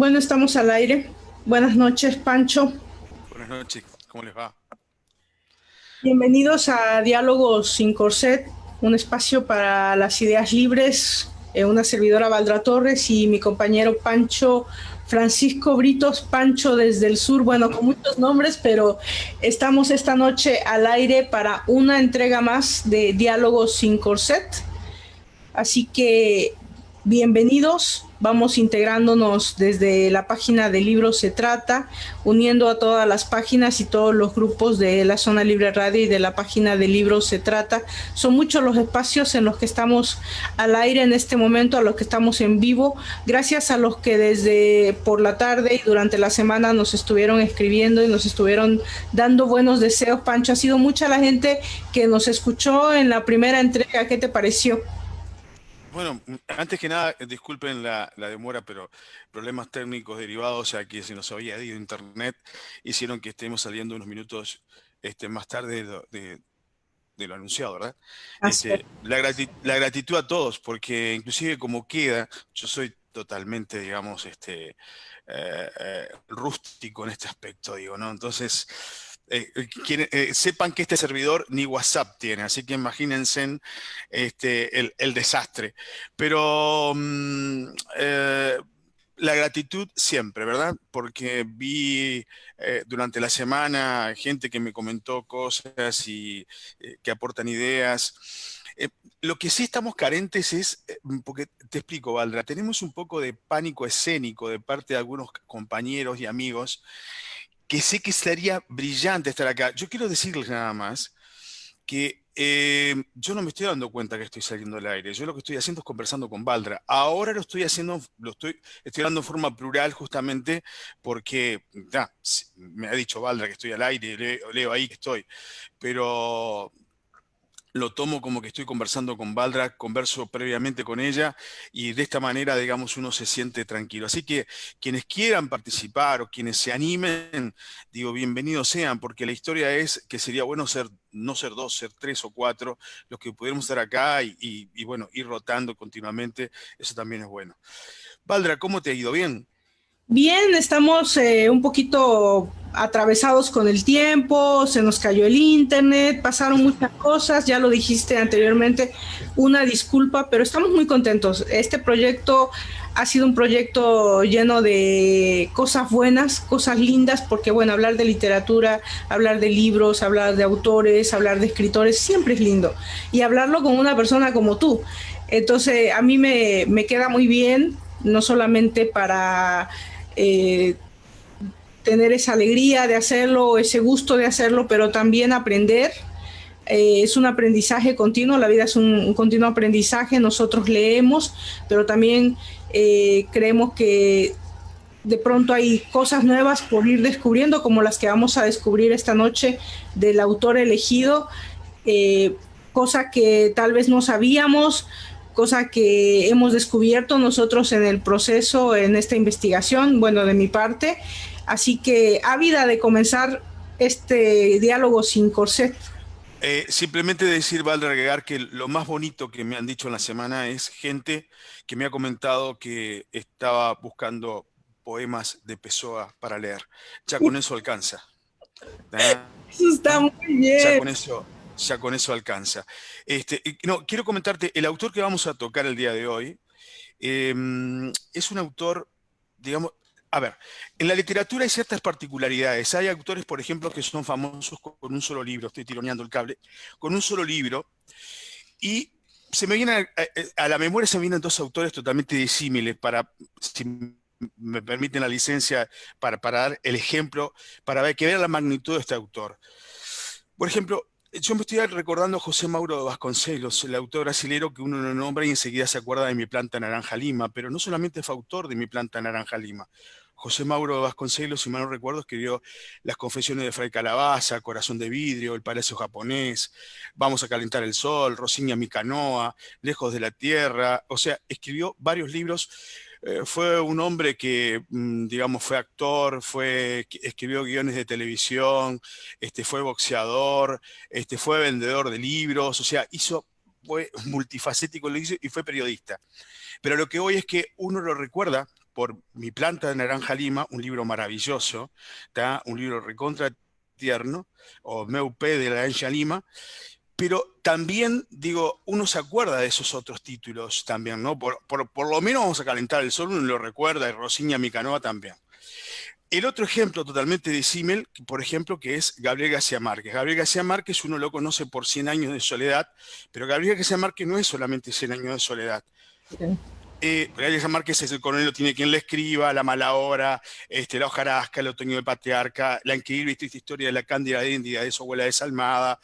Bueno, estamos al aire. Buenas noches, Pancho. Buenas noches, ¿cómo les va? Bienvenidos a Diálogos sin Corset, un espacio para las ideas libres. Una servidora Valdra Torres y mi compañero Pancho Francisco Britos, Pancho desde el sur, bueno, con muchos nombres, pero estamos esta noche al aire para una entrega más de Diálogos sin Corset. Así que bienvenidos, vamos integrándonos desde la página de Libros Se Trata, uniendo a todas las páginas y todos los grupos de la Zona Libre Radio y de la página de Libros Se Trata. Son muchos los espacios en los que estamos al aire en este momento, a los que estamos en vivo. Gracias a los que desde por la tarde y durante la semana nos estuvieron escribiendo y nos estuvieron dando buenos deseos. Pancho, ha sido mucha la gente que nos escuchó en la primera entrega. ¿Qué te pareció? Bueno, antes que nada, disculpen la demora, pero problemas técnicos derivados a que se nos había ido internet hicieron que estemos saliendo unos minutos más tarde de lo anunciado, ¿verdad? Así es. La gratitud a todos, porque inclusive como queda, yo soy totalmente, digamos, rústico en este aspecto, digo, ¿no? Entonces, sepan que este servidor ni WhatsApp tiene, así que imagínense el desastre. Pero la gratitud siempre, ¿verdad? Porque vi durante la semana gente que me comentó cosas y que aportan ideas. Lo que sí estamos carentes es, porque te explico, Valdra, tenemos un poco de pánico escénico de parte de algunos compañeros y amigos que sé que sería brillante estar acá. Yo quiero decirles nada más que yo no me estoy dando cuenta que estoy saliendo al aire. Yo lo que estoy haciendo es conversando con Valdra. Ahora lo estoy haciendo, estoy hablando en forma plural justamente porque me ha dicho Valdra que estoy al aire, leo ahí que estoy. Pero lo tomo como que estoy conversando con Valdra, converso previamente con ella y de esta manera, digamos, uno se siente tranquilo. Así que quienes quieran participar o quienes se animen, digo, bienvenidos sean, porque la historia es que sería bueno no ser dos, ser tres o cuatro, los que pudiéramos estar acá y bueno, ir rotando continuamente, eso también es bueno. Valdra, ¿cómo te ha ido? ¿Bien? Bien, estamos un poquito atravesados con el tiempo, se nos cayó el internet, pasaron muchas cosas, ya lo dijiste anteriormente, una disculpa, pero estamos muy contentos. Este proyecto ha sido un proyecto lleno de cosas buenas, cosas lindas, porque bueno, hablar de literatura, hablar de libros, hablar de autores, hablar de escritores, siempre es lindo. Y hablarlo con una persona como tú. Entonces, a mí me queda muy bien, no solamente para eh, tener esa alegría de hacerlo, ese gusto de hacerlo, pero también aprender. Es un aprendizaje continuo, la vida es un continuo aprendizaje, nosotros leemos, pero también creemos que de pronto hay cosas nuevas por ir descubriendo, como las que vamos a descubrir esta noche del autor elegido, eh, cosa que tal vez no sabíamos, cosa que hemos descubierto nosotros en el proceso, en esta investigación, bueno, de mi parte. Así que ávida de comenzar este diálogo sin corset. Simplemente decir, Valdra, agregar que lo más bonito que me han dicho en la semana es gente que me ha comentado que estaba buscando poemas de Pessoa para leer. Ya con eso alcanza. ¿Ah? Eso está muy Ya bien. con eso, ya con eso alcanza. No, quiero comentarte, el autor que vamos a tocar el día de hoy eh, es un autor, digamos, a ver, en la literatura hay ciertas particularidades. Hay autores, por ejemplo, que son famosos con un solo libro, estoy tironeando el cable, con un solo libro, y se me vienen a la memoria se me vienen dos autores totalmente disímiles para, si me permiten la licencia, para dar el ejemplo, para ver, que vean la magnitud de este autor. Por ejemplo, yo me estoy recordando a José Mauro de Vasconcelos, el autor brasilero que uno lo nombra y enseguida se acuerda de Mi planta naranja lima, pero no solamente fue autor de Mi planta naranja lima. José Mauro de Vasconcelos, si mal no recuerdo, escribió Las confesiones de Fray Calabaza, Corazón de vidrio, El palacio japonés, Vamos a calentar el sol, Rosiña mi canoa, Lejos de la tierra, o sea, escribió varios libros. Fue un hombre que, digamos, fue actor, escribió guiones de televisión, fue boxeador, fue vendedor de libros, o sea, fue multifacético y fue periodista. Pero lo que hoy es que uno lo recuerda por Mi planta de naranja lima, un libro maravilloso, ¿tá? Un libro recontra tierno, o Meu pé de la naranja lima, pero también, digo, uno se acuerda de esos otros títulos también, ¿no? Por lo menos Vamos a calentar el sol, uno lo recuerda, y Rosiña Micanova también. El otro ejemplo totalmente disímil, por ejemplo, que es Gabriel García Márquez. Gabriel García Márquez uno lo conoce por 100 años de soledad, pero Gabriel García Márquez no es solamente 100 años de soledad. Sí. Gabriel García Márquez es El coronel no tiene quien le escriba, La mala hora, La hojarasca, El otoño del patriarca, La increíble y triste historia de la cándida identidad de su abuela desalmada,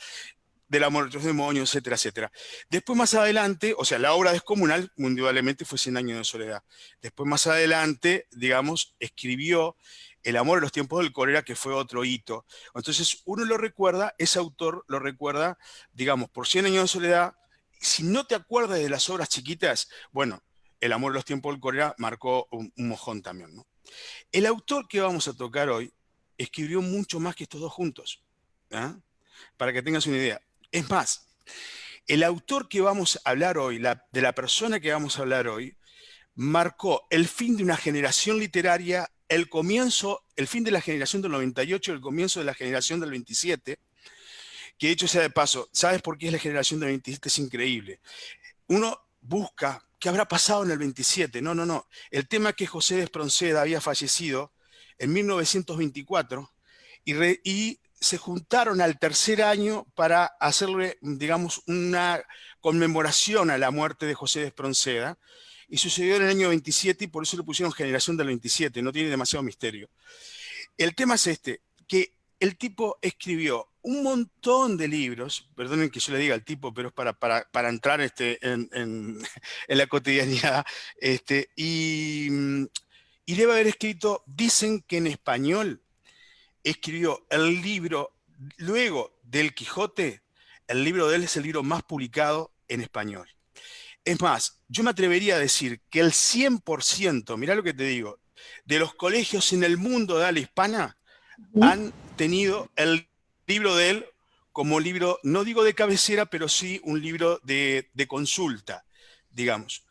Del amor de otros demonios, etcétera, etcétera. Después más adelante, o sea, la obra descomunal indudablemente fue 100 años de soledad. Después más adelante, digamos, escribió El amor de los tiempos del cólera, que fue otro hito. Entonces uno lo recuerda, ese autor lo recuerda, digamos, por 100 años de soledad. Si no te acuerdas de las obras chiquitas, bueno, El amor de los tiempos del cólera marcó un mojón también, ¿no? El autor que vamos a tocar hoy escribió mucho más que estos dos juntos, ¿eh? Para que tengas una idea. Es más, el autor que vamos a hablar hoy, de la persona que vamos a hablar hoy, marcó el fin de una generación literaria, el fin de la generación del 98, el comienzo de la generación del 27, que dicho sea de paso, ¿sabes por qué es la generación del 27? Es increíble. Uno busca qué habrá pasado en el 27. No, no, no. El tema es que José de Espronceda había fallecido en 1924 y se juntaron al tercer año para hacerle, digamos, una conmemoración a la muerte de José de Espronceda, y sucedió en el año 27 y por eso le pusieron generación del 27, no tiene demasiado misterio. El tema es que el tipo escribió un montón de libros, perdonen que yo le diga al tipo, pero es para entrar en la cotidianidad, y debe haber escrito, dicen que en español, escribió el libro, luego del Quijote, el libro de él es el libro más publicado en español. Es más, yo me atrevería a decir que el 100%, mirá lo que te digo, de los colegios en el mundo de habla hispana han tenido el libro de él como libro, no digo de cabecera, pero sí un libro de consulta, digamos.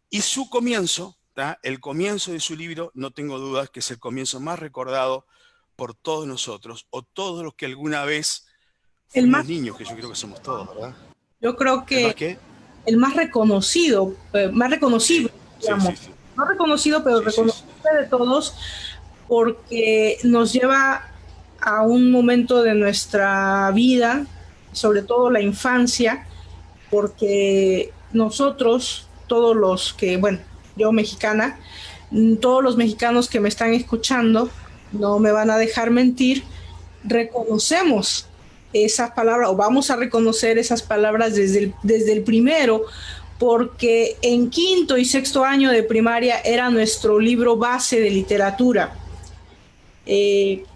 Y su comienzo, ¿tá? El comienzo de su libro, no tengo dudas que es el comienzo más recordado por todos nosotros, o todos los que alguna vez El fuimos más, niños, que yo creo que somos todos, ¿verdad? yo creo ¿El más que qué? el más reconocido, más Sí, reconocible, sí, digamos. sí, sí. No reconocido, pero Sí, sí, sí. reconocible de todos, porque nos lleva a un momento de nuestra vida, sobre todo la infancia, porque nosotros, todos los que, bueno, yo mexicana, todos los mexicanos que me están escuchando, no me van a dejar mentir, reconocemos esas palabras o vamos a reconocer esas palabras desde el primero, porque en quinto y sexto año de primaria era nuestro libro base de literatura.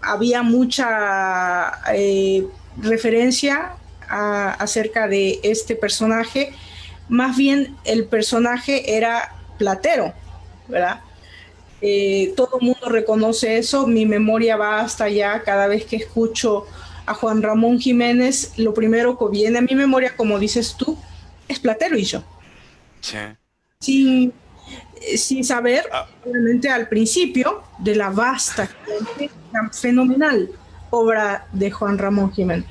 Había mucha referencia acerca de este personaje. Más bien el personaje era Platero, ¿verdad? Todo el mundo reconoce eso, mi memoria va hasta allá. Cada vez que escucho a Juan Ramón Jiménez, lo primero que viene a mi memoria, como dices tú, es Platero y yo. Sí. Sin, sin saber, Ah, obviamente, al principio, de la vasta, fenomenal obra de Juan Ramón Jiménez.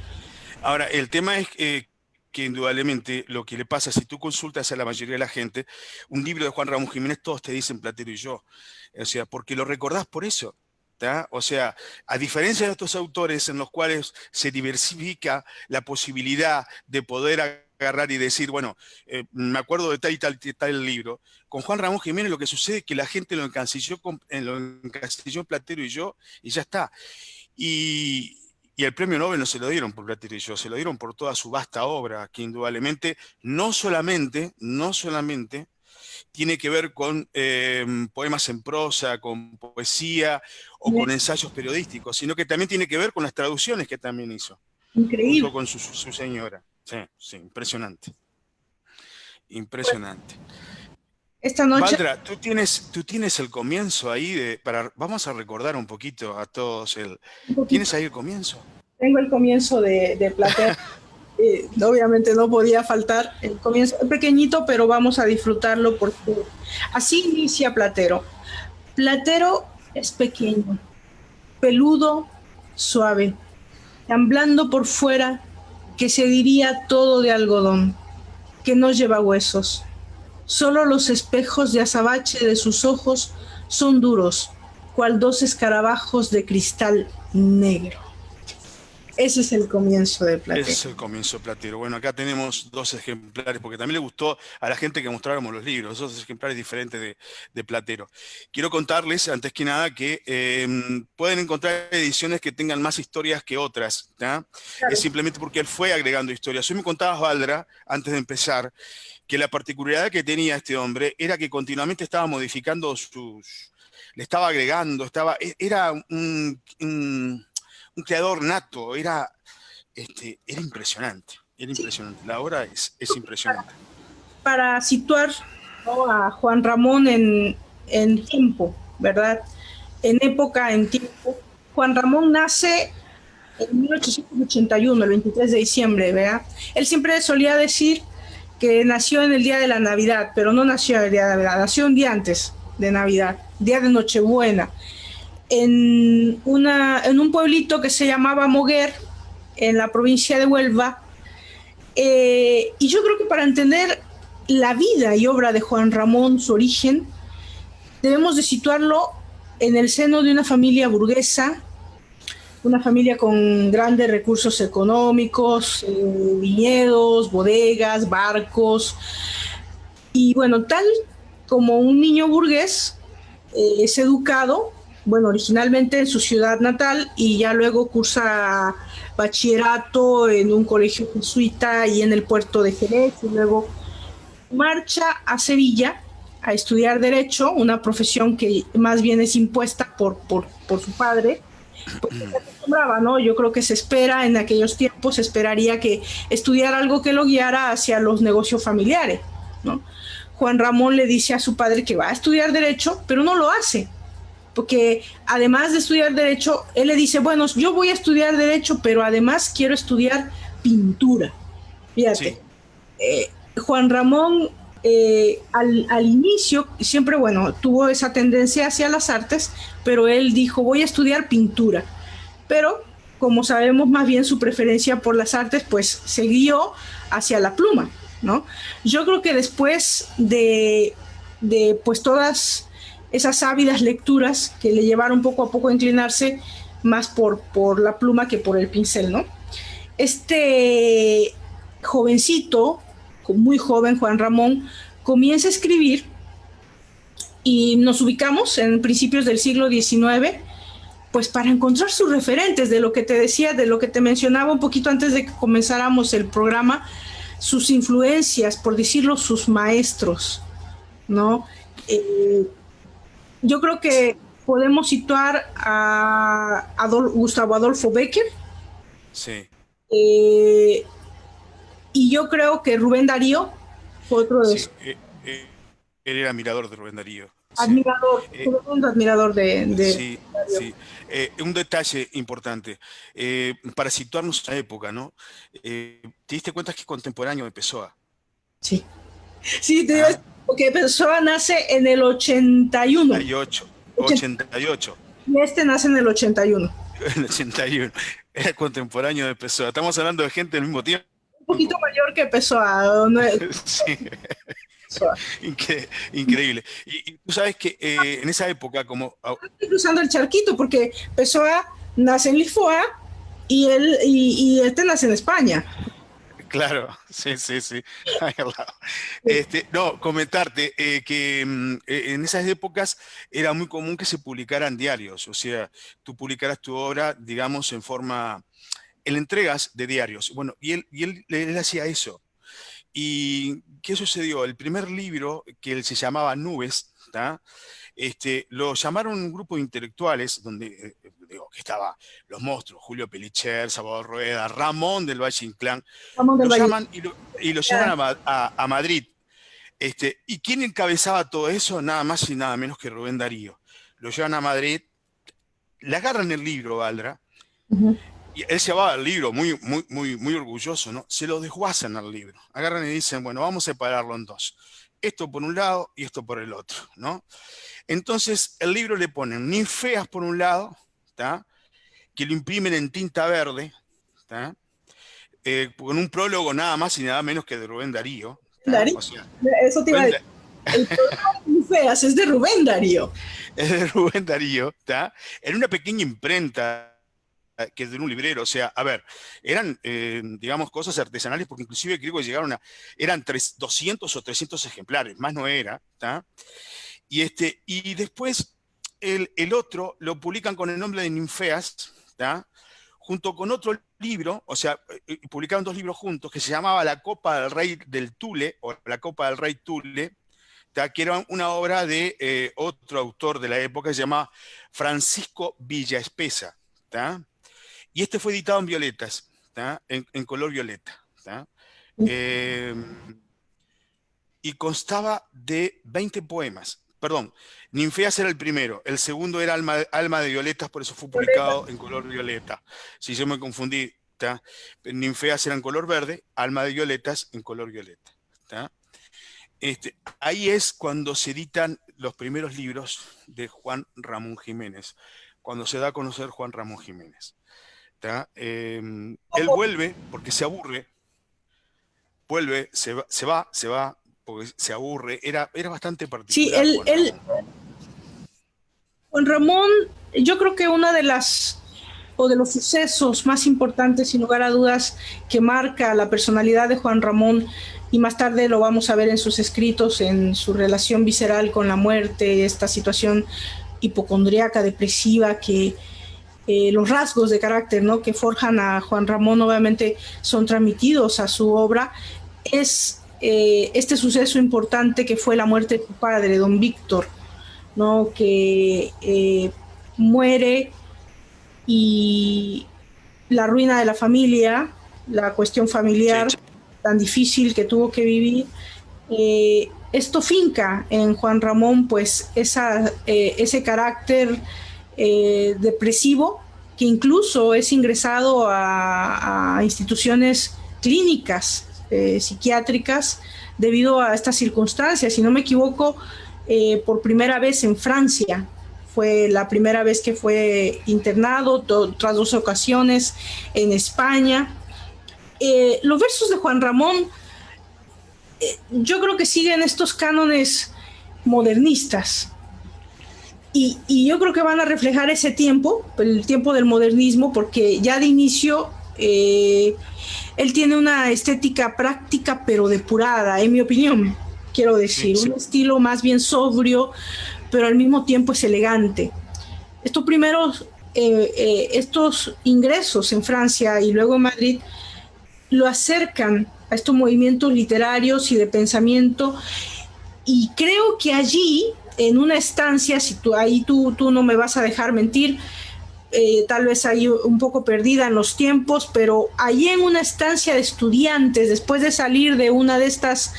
ahora, el tema es que indudablemente lo que le pasa, si tú consultas a la mayoría de la gente, un libro de Juan Ramón Jiménez, todos te dicen Platero y yo. O sea, porque lo recordás por eso. ¿Tá? O sea, a diferencia de estos autores en los cuales se diversifica la posibilidad de poder agarrar y decir, bueno, me acuerdo de tal y tal y tal libro, con Juan Ramón Jiménez lo que sucede es que la gente lo encasilló Platero y yo, y ya está. Y el premio Nobel no se lo dieron por Platero y yo, se lo dieron por toda su vasta obra, que indudablemente no solamente tiene que ver con poemas en prosa, con poesía o con ensayos periodísticos, sino que también tiene que ver con las traducciones que también hizo, Increíble. junto con su señora. Sí, sí, impresionante. Impresionante. Esta noche Valdra, tú tienes el comienzo ahí vamos a recordar un poquito a todos un poquito, ¿tienes ahí el comienzo? tengo el comienzo de Platero. Obviamente no podía faltar el comienzo pequeñito, pero vamos a disfrutarlo porque así inicia Platero. Platero es pequeño, peludo, suave, tan blando por fuera que se diría todo de algodón, que no lleva huesos. Solo los espejos de azabache de sus ojos son duros, cual dos escarabajos de cristal negro. Ese es el comienzo de Ese Platero. es el comienzo Platero. Bueno, acá tenemos dos ejemplares, porque también le gustó a la gente que mostráramos los libros, dos ejemplares diferentes de Platero. Quiero contarles, antes que nada, que pueden encontrar ediciones que tengan más historias que otras, ¿tá? Es Claro. simplemente porque él fue agregando historias. Hoy me contabas, Valdra, antes de empezar, que la particularidad que tenía este hombre era que continuamente estaba modificando le estaba agregando, era un creador nato, era impresionante, era Sí, impresionante. La obra es impresionante. para situar, ¿no?, a Juan Ramón en tiempo, ¿verdad? En época, en tiempo. Juan Ramón nace en 1881, el 23 de diciembre, ¿verdad? Él siempre solía decir que nació en el día de la Navidad, pero no nació el día de Navidad, nació un día antes de Navidad, día de Nochebuena, en un pueblito que se llamaba Moguer, en la provincia de Huelva. Y yo creo que para entender la vida y obra de Juan Ramón, su origen, debemos de situarlo en el seno de una familia burguesa, una familia con grandes recursos económicos, viñedos, bodegas, barcos. Y bueno, tal como un niño burgués es educado, bueno, originalmente en su ciudad natal y ya luego cursa bachillerato en un colegio jesuita y en el puerto de Jerez, y luego marcha a Sevilla a estudiar Derecho, una profesión que más bien es impuesta por su padre, pues se acostumbraba, ¿no? Yo creo que se espera en aquellos tiempos, se esperaría que estudiara algo que lo guiara hacia los negocios familiares, ¿no? Juan Ramón le dice a su padre que va a estudiar Derecho, pero no lo hace, porque además de estudiar Derecho, él le dice, bueno, yo voy a estudiar Derecho, pero además quiero estudiar pintura. Fíjate, Sí, Juan Ramón al inicio siempre, bueno, tuvo esa tendencia hacia las artes, pero él dijo, voy a estudiar pintura. Pero, como sabemos, más bien su preferencia por las artes, pues se guió hacia la pluma, ¿no? Yo creo que después de pues todas esas ávidas lecturas que le llevaron poco a poco a inclinarse más por la pluma que por el pincel, ¿no? Este jovencito, muy joven, Juan Ramón, comienza a escribir y nos ubicamos en principios del siglo XIX, pues para encontrar sus referentes, de lo que te decía, de lo que te mencionaba un poquito antes de que comenzáramos el programa, sus influencias, por decirlo, sus maestros, ¿no? Eh, yo creo que podemos situar a Gustavo Adolfo Becker, sí, eh, y yo creo que Rubén Darío fue otro de sí. esos. Él era admirador de Rubén Darío. Sí. Admirador, Eh, un admirador de sí, Darío. sí. Un detalle importante, para situarnos en la época, ¿no? ¿Te diste cuenta que es contemporáneo de Pessoa? Sí, sí, te digo, ¿Ah? porque Pessoa nace en el 81, 88, 80, 88, y este nace en el 81. el 81. Era contemporáneo de Pessoa. Estamos hablando de gente del mismo Un poquito tiempo. mayor que Pessoa, no es Sí. Pessoa. Increíble. Y tú sabes que en esa época, Estoy cruzando el charquito porque Pessoa nace en Lisboa y este nace en España. claro, sí, sí, sí, ahí al lado. No, comentarte que en esas épocas era muy común que se publicaran diarios, o sea, tú publicaras tu obra, digamos, en entregas de diarios. Bueno, él hacía eso. ¿Y qué sucedió? El primer libro, que él se llamaba Nubes, ¿tá? Lo llamaron un grupo de intelectuales, donde digo, que estaba los monstruos, Julio Pelicher, Salvador Rueda, Ramón del Valle Inclán, Ramón del lo Valle. llaman y lo llevan a Madrid. ¿Y quién encabezaba todo eso? Nada más y nada menos que Rubén Darío. Lo llevan a Madrid, le agarran el libro, Valdra, Uh -huh. Y él se va al libro muy orgulloso, ¿no? Se lo desguazan al libro. Agarran y dicen, bueno, vamos a separarlo en dos. Esto por un lado y esto por el otro, ¿no? Entonces, el libro le ponen ninfeas por un lado, ¿tá? Que lo imprimen en tinta verde, ¿tá? Con un prólogo nada más y nada menos que de Rubén Darío, ¿tá? Darío, O sea, eso te iba a Rubén, decir. El programa de Feas es de Rubén Darío. es de Rubén Darío, ¿tá? En una pequeña imprenta que es de un librero, o sea, a ver, eran, digamos, cosas artesanales, porque inclusive creo que llegaron eran 200 o 300 ejemplares, más no era, ¿tá? Y después el otro lo publican con el nombre de Ninfeas, ¿tá? Junto con otro libro, o sea, publicaron dos libros juntos, que se llamaba La Copa del Rey del Tule, o La Copa del Rey Tule, ¿tá? Que era una obra de otro autor de la época, que se llama Francisco Villaespesa, ¿tá? Y este fue editado en violetas, ¿tá? En color violeta, ¿tá? Eh, y constaba de 20 poemas. Perdón, Ninfeas era el primero, el segundo era Alma de Violetas, por eso fue publicado en color violeta. Si yo me confundí, ¿tá? Ninfeas era en color verde, Alma de Violetas en color violeta, ¿tá? Ahí es cuando se editan los primeros libros de Juan Ramón Jiménez, cuando se da a conocer Juan Ramón Jiménez. Él vuelve porque se aburre, vuelve, se va porque se aburre. Era bastante Sí, particular Juan Ramón. Juan Ramón, yo creo que una de las o de los sucesos más importantes, sin lugar a dudas, que marca la personalidad de Juan Ramón, y más tarde lo vamos a ver en sus escritos, en su relación visceral con la muerte, esta situación hipocondríaca, depresiva, que los rasgos de carácter, ¿no?, que forjan a Juan Ramón obviamente son transmitidos a su obra, es este suceso importante que fue la muerte de su padre, don Víctor, ¿no?, que muere, y la ruina de la familia, la cuestión familiar, sí, tan difícil que tuvo que vivir, esto finca en Juan Ramón pues ese carácter depresivo, que incluso es ingresado a instituciones clínicas psiquiátricas debido a estas circunstancias. Si no me equivoco, por primera vez en Francia, fue la primera vez que fue internado, tras 2 ocasiones en España. Los versos de Juan Ramón, yo creo que siguen estos cánones modernistas, y yo creo que van a reflejar ese tiempo, el tiempo del modernismo, porque ya de inicio él tiene una estética práctica pero depurada, en mi opinión, quiero decir, sí, sí, un estilo más bien sobrio, pero al mismo tiempo es elegante. Estos ingresos en Francia y luego en Madrid lo acercan a estos movimientos literarios y de pensamiento, y creo que allí, en una estancia, si tú no me vas a dejar mentir, tal vez ahí un poco perdida en los tiempos, pero allí en una estancia de estudiantes, después de salir de una de estos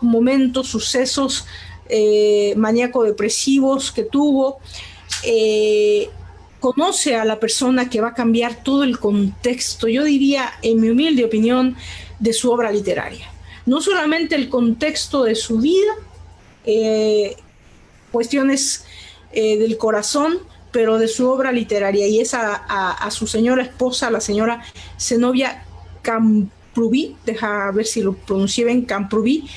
momentos, sucesos maníaco-depresivos que tuvo, conoce a la persona que va a cambiar todo el contexto, yo diría, en mi humilde opinión, de su obra literaria. No solamente el contexto de su vida, cuestiones del corazón, pero de su obra literaria, y es a su señora esposa, la señora Zenobia Camprubí, deja ver si lo pronuncié bien, Camprubí.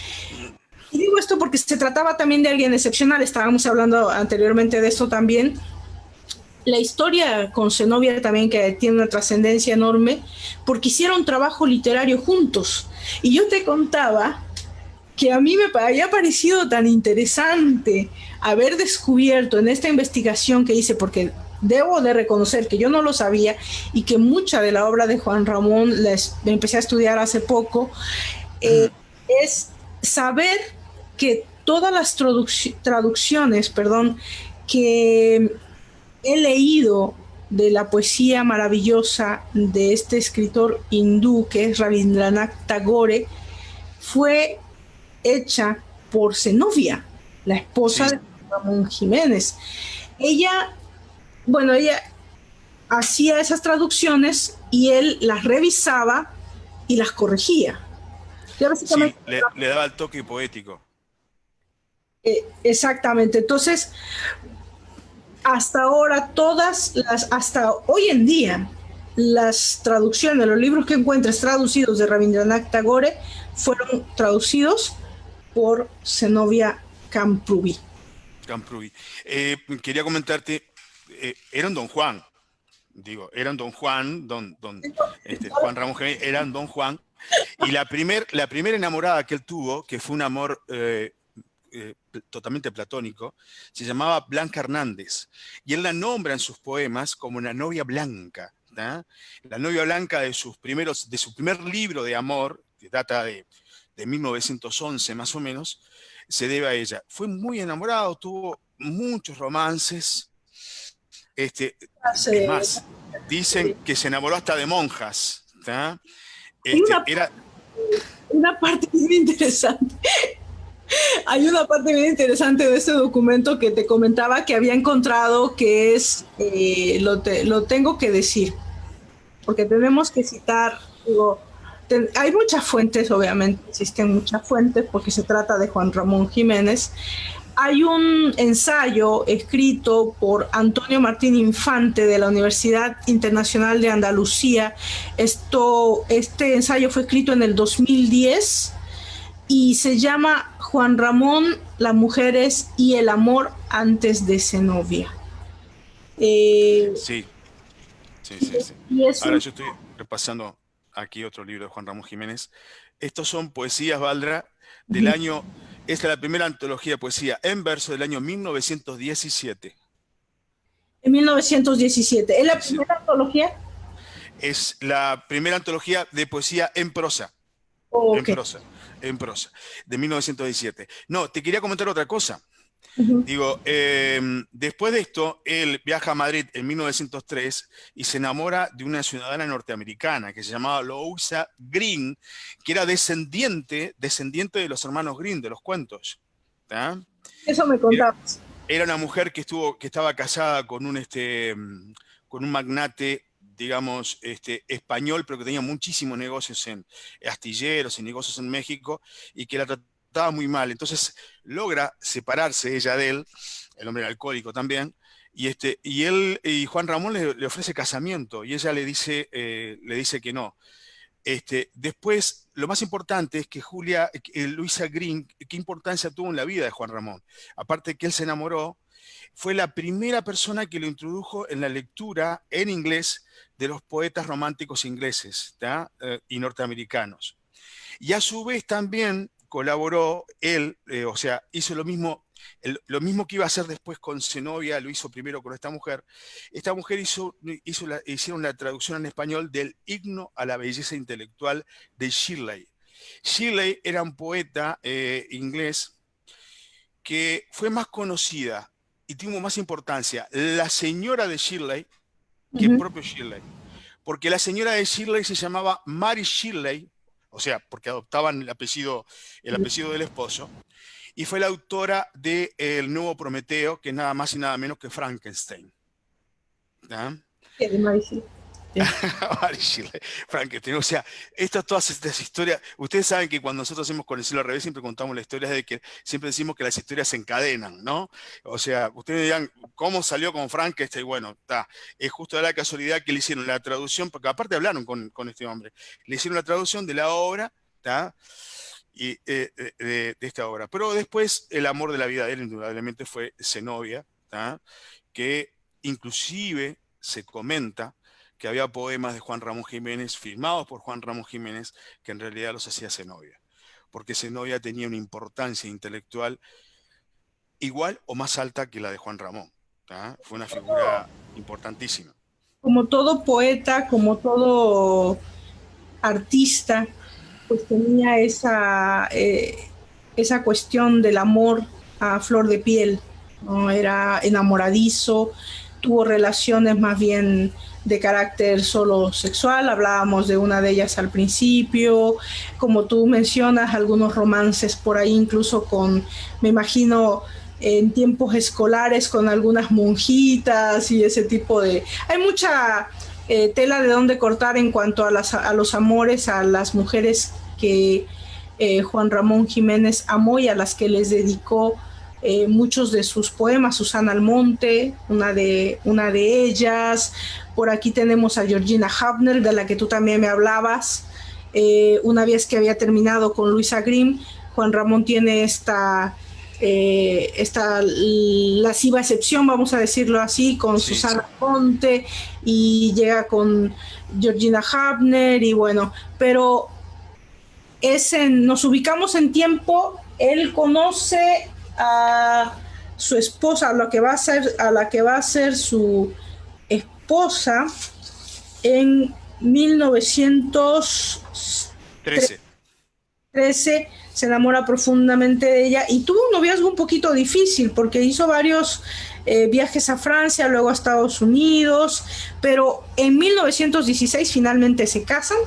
Y digo esto porque se trataba también de alguien excepcional, estábamos hablando anteriormente de esto también. La historia con Zenobia también, que tiene una trascendencia enorme, porque hicieron trabajo literario juntos. Y yo te contaba que a mí me había parecido tan interesante haber descubierto en esta investigación que hice, porque debo de reconocer que yo no lo sabía, y que mucha de la obra de Juan Ramón la empecé a estudiar hace poco, es saber que todas las traducciones que he leído de la poesía maravillosa de este escritor hindú, que es Rabindranath Tagore, fue hecha por Zenobia, la esposa, sí, de Ramón Jiménez. Ella hacía esas traducciones y él las revisaba y las corregía. Ya Sí, básicamente, le daba el toque poético. exactamente. Entonces, hasta ahora, hasta hoy en día, las traducciones, los libros que encuentres traducidos de Rabindranath Tagore fueron traducidos por Zenobia Camprubí. Camprubí. Quería comentarte, era un Don Juan, digo, era un Don Juan, Juan Ramón Jiménez, era un Don Juan, y la primera enamorada que él tuvo, que fue un amor totalmente platónico, se llamaba Blanca Hernández, y él la nombra en sus poemas como una novia blanca, ¿tá? La novia blanca de su primer libro de amor, que data de 1911 más o menos, se debe a ella. Fue muy enamorado, tuvo muchos romances, es Hace- más, dicen que se enamoró hasta de monjas, ¿tá? Hay Era, una parte muy interesante. Hay una parte bien interesante de este documento que te comentaba que había encontrado, que es, lo tengo que decir, porque tenemos que citar, digo, hay muchas fuentes, obviamente existen muchas fuentes, porque se trata de Juan Ramón Jiménez. Hay un ensayo escrito por Antonio Martín Infante de la Universidad Internacional de Andalucía. Este ensayo fue escrito en el 2010 y se llama Juan Ramón, las mujeres y el amor antes de Zenobia. sí, sí, sí, sí. Y es Ahora un, yo estoy repasando aquí otro libro de Juan Ramón Jiménez. Estos son poesías, Valdra, del año, esta es la primera antología de poesía en verso del año 1917. en 1917. ¿Es la 17. primera antología? Es la primera antología de poesía en prosa, Oh, en ok. prosa, en prosa, de 1917. No, te quería comentar otra cosa. Uh-huh. Digo, después de esto, él viaja a Madrid en 1903 y se enamora de una ciudadana norteamericana que se llamaba Louisa Green, que era descendiente de los hermanos Green, de los cuentos. ¿Tá? Eso me Era, contabas. era una mujer que estaba casada con un magnate, digamos, español, pero que tenía muchísimos negocios en astilleros y negocios en México, y que la trataba muy mal. Entonces logra separarse ella de él, el hombre era alcohólico también, y Juan Ramón le ofrece casamiento, y ella le dice que no. Después, lo más importante es que Luisa Green, qué importancia tuvo en la vida de Juan Ramón. Aparte de que él se enamoró, fue la primera persona que lo introdujo en la lectura en inglés de los poetas románticos ingleses, ¿tá? Y norteamericanos. Y a su vez también colaboró él, o sea, hizo lo mismo que iba a hacer después con Zenobia, lo hizo primero con esta mujer. Esta mujer hicieron la traducción en español del Himno a la Belleza Intelectual de Shirley. Shirley era un poeta inglés que fue más conocida y tuvo más importancia la señora de Shirley que el Uh-huh. propio Shirley. Porque la señora de Shirley se llamaba Mary Shirley, o sea, porque adoptaban el apellido del esposo, y fue la autora de El Nuevo Prometeo, que es nada más y nada menos que Frankenstein. ¿Ah? Sí, de Maricel. Sí. Mary Shelley, Frankenstein. O sea, todas estas historias, ustedes saben que cuando nosotros hacemos Con el cielo al revés, siempre contamos la historia de que siempre decimos que las historias se encadenan, ¿no? O sea, ustedes dirán, ¿cómo salió con Frankenstein? Bueno, es justo de la casualidad que le hicieron la traducción, porque aparte hablaron con este hombre, le hicieron la traducción de la obra, ¿tá? Y, de esta obra. Pero después el amor de la vida de él indudablemente fue Zenobia, ¿tá? Que inclusive se comenta que había poemas de Juan Ramón Jiménez, firmados por Juan Ramón Jiménez, que en realidad los hacía Zenobia, porque Zenobia tenía una importancia intelectual igual o más alta que la de Juan Ramón. ¿Tá? Fue una figura importantísima. Como todo poeta, como todo artista, pues tenía esa cuestión del amor a flor de piel, ¿no? Era enamoradizo, tuvo relaciones más bien de carácter solo sexual, hablábamos de una de ellas al principio, como tú mencionas, algunos romances por ahí, incluso con, me imagino, en tiempos escolares con algunas monjitas y ese tipo de... Hay mucha tela de dónde cortar en cuanto a los amores a las mujeres que Juan Ramón Jiménez amó y a las que les dedicó muchos de sus poemas. Susana Almonte, una de ellas. Por aquí tenemos a Georgina Hafner, de la que tú también me hablabas. Una vez que había terminado con Luisa Grimm, Juan Ramón tiene esta lasciva excepción, vamos a decirlo así, con sí, Susana Ponte, y llega con Georgina Hafner, y bueno, pero nos ubicamos en tiempo. Él conoce a su esposa, a la que va a ser su esposa, en 1913. Se enamora profundamente de ella y tuvo un noviazgo un poquito difícil porque hizo varios viajes a Francia, luego a Estados Unidos, pero en 1916 finalmente se casan.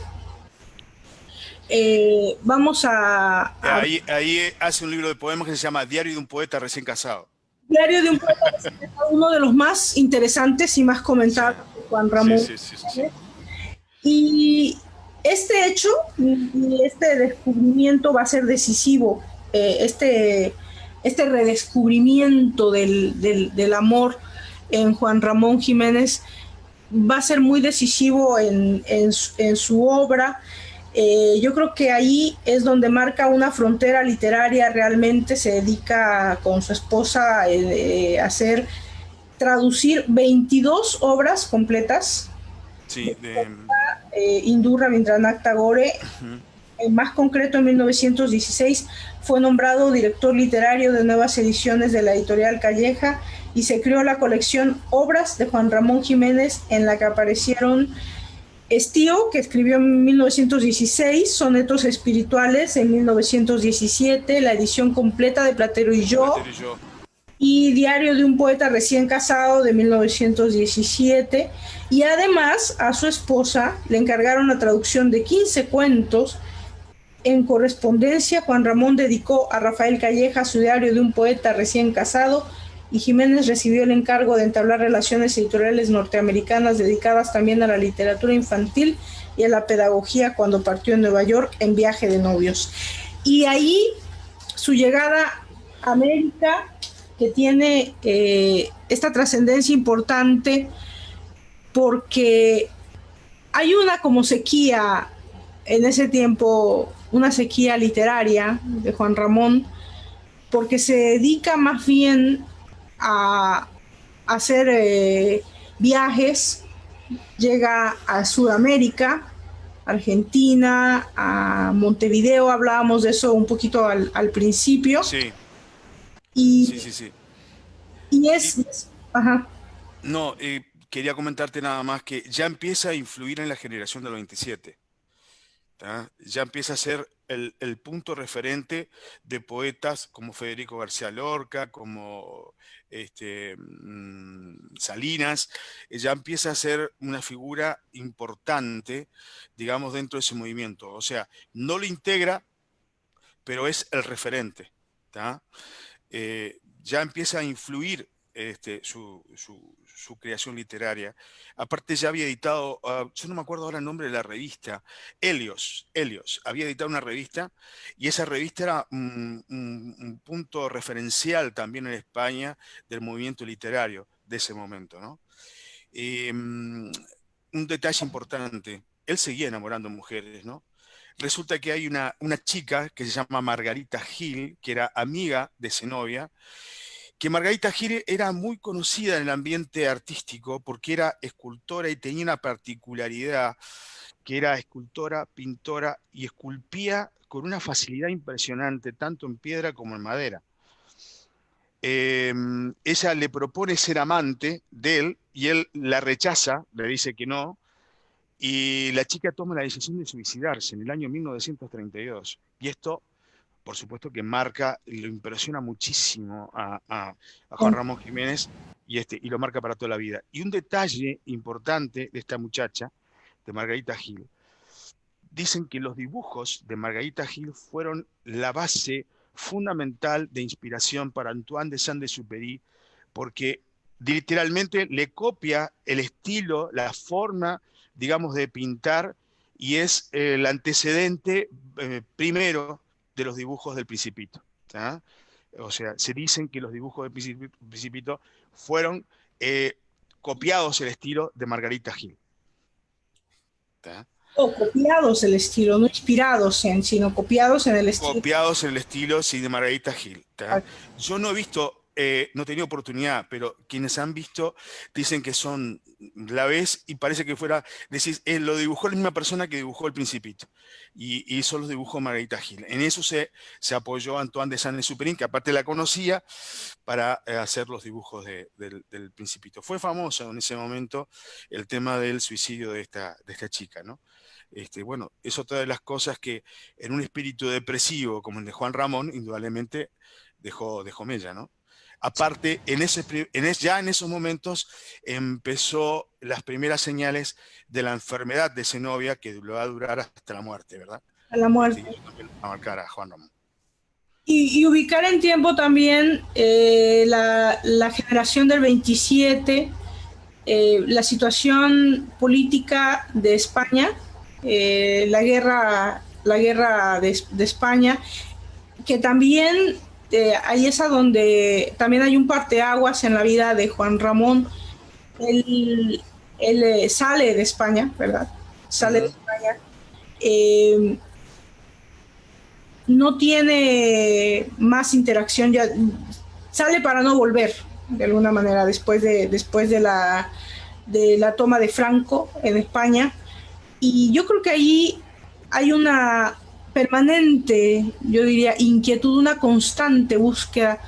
Vamos a... Ahí hace un libro de poemas que se llama Diario de un poeta recién casado. Diario de un poeta recién casado, uno de los más interesantes y más comentados de Juan Ramón. Sí. Y este hecho y este descubrimiento va a ser decisivo, este redescubrimiento del amor en Juan Ramón Jiménez va a ser muy decisivo en su obra. Yo creo que ahí es donde marca una frontera literaria. Realmente se dedica con su esposa a traducir 22 obras completas. Sí, Hindú Rabindranath Tagore. En más concreto, en 1916 fue nombrado director literario de nuevas ediciones de la editorial Calleja y se creó la colección Obras de Juan Ramón Jiménez, en la que aparecieron Estío, que escribió en 1916, Sonetos Espirituales en 1917, la edición completa de Platero y yo, y Diario de un poeta recién casado de 1917, y además a su esposa le encargaron la traducción de 15 cuentos. En correspondencia, Juan Ramón dedicó a Rafael Calleja su Diario de un poeta recién casado, y Jiménez recibió el encargo de entablar relaciones editoriales norteamericanas dedicadas también a la literatura infantil y a la pedagogía cuando partió en Nueva York en viaje de novios. Y ahí su llegada a América, que tiene esta trascendencia importante porque hay una como sequía en ese tiempo, una sequía literaria de Juan Ramón, porque se dedica más bien a hacer viajes. Llega a Sudamérica, Argentina, a Montevideo, hablábamos de eso un poquito al principio. Sí. Sí. Y ajá. No, quería comentarte nada más que ya empieza a influir en la generación del 27. Ya empieza a ser el punto referente de poetas como Federico García Lorca, como Salinas. Ya empieza a ser una figura importante, digamos, dentro de ese movimiento. O sea, no lo integra, pero es el referente. Ya empieza a influir su creación literaria. Aparte ya había editado, yo no me acuerdo ahora el nombre de la revista, Helios, había editado una revista y esa revista era un punto referencial también en España del movimiento literario de ese momento, ¿no? Un detalle importante, él seguía enamorando mujeres, ¿no? Resulta que hay una chica que se llama Margarita Gil, que era amiga de Zenobia, que Margarita Gil era muy conocida en el ambiente artístico porque era escultora y tenía una particularidad, que era escultora, pintora y esculpía con una facilidad impresionante, tanto en piedra como en madera. Ella le propone ser amante de él y él la rechaza, le dice que no, y la chica toma la decisión de suicidarse en el año 1932. Y esto, por supuesto, que marca, lo impresiona muchísimo a Juan Ramón Jiménez y lo marca para toda la vida. Y un detalle importante de esta muchacha, de Margarita Gil, dicen que los dibujos de Margarita Gil fueron la base fundamental de inspiración para Antoine de Saint-Exupéry, porque literalmente le copia el estilo, la forma, digamos, de pintar, y es el antecedente primero de los dibujos del Principito. ¿Tá? O sea, se dicen que los dibujos del Principito fueron copiados el estilo de Margarita Gil. ¿Tá? O copiados el estilo, no inspirados en, sino copiados en el estilo. Copiados en el estilo, sí, de Margarita Gil. ¿Tá? Yo no he visto, no he tenido oportunidad, pero quienes han visto dicen que son, la ves y parece que fuera, decís, lo dibujó la misma persona que dibujó El Principito, y hizo los dibujos Margarita Gil. En eso se apoyó Antoine de Saint-Exupéry, que aparte la conocía, para hacer los dibujos del Principito. Fue famoso en ese momento el tema del suicidio de esta chica, ¿no? Bueno, es otra de las cosas que en un espíritu depresivo como el de Juan Ramón, indudablemente dejó mella, ¿no? Aparte, ya en esos momentos empezó las primeras señales de la enfermedad de Zenobia, que lo va a durar hasta la muerte, ¿verdad? A la muerte. Y también va a marcar a Juan Ramón. Y ubicar en tiempo también la generación del 27, la situación política de España, la guerra de España, que también ahí es a donde también hay un parteaguas en la vida de Juan Ramón. Él sale de España, ¿verdad? Sale de España. No tiene más interacción, ya sale para no volver, de alguna manera, después de la toma de Franco en España. Y yo creo que ahí hay una permanente, yo diría, inquietud, una constante búsqueda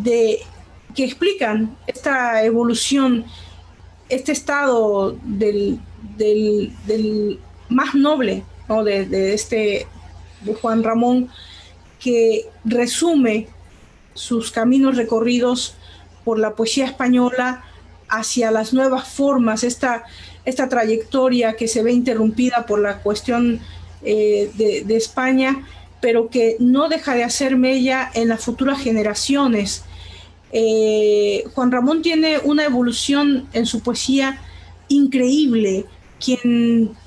que explican esta evolución, este estado del más noble, ¿no? de Juan Ramón, que resume sus caminos recorridos por la poesía española hacia las nuevas formas, esta trayectoria que se ve interrumpida por la cuestión de España, pero que no deja de hacer mella en las futuras generaciones. Juan Ramón tiene una evolución en su poesía increíble. Quien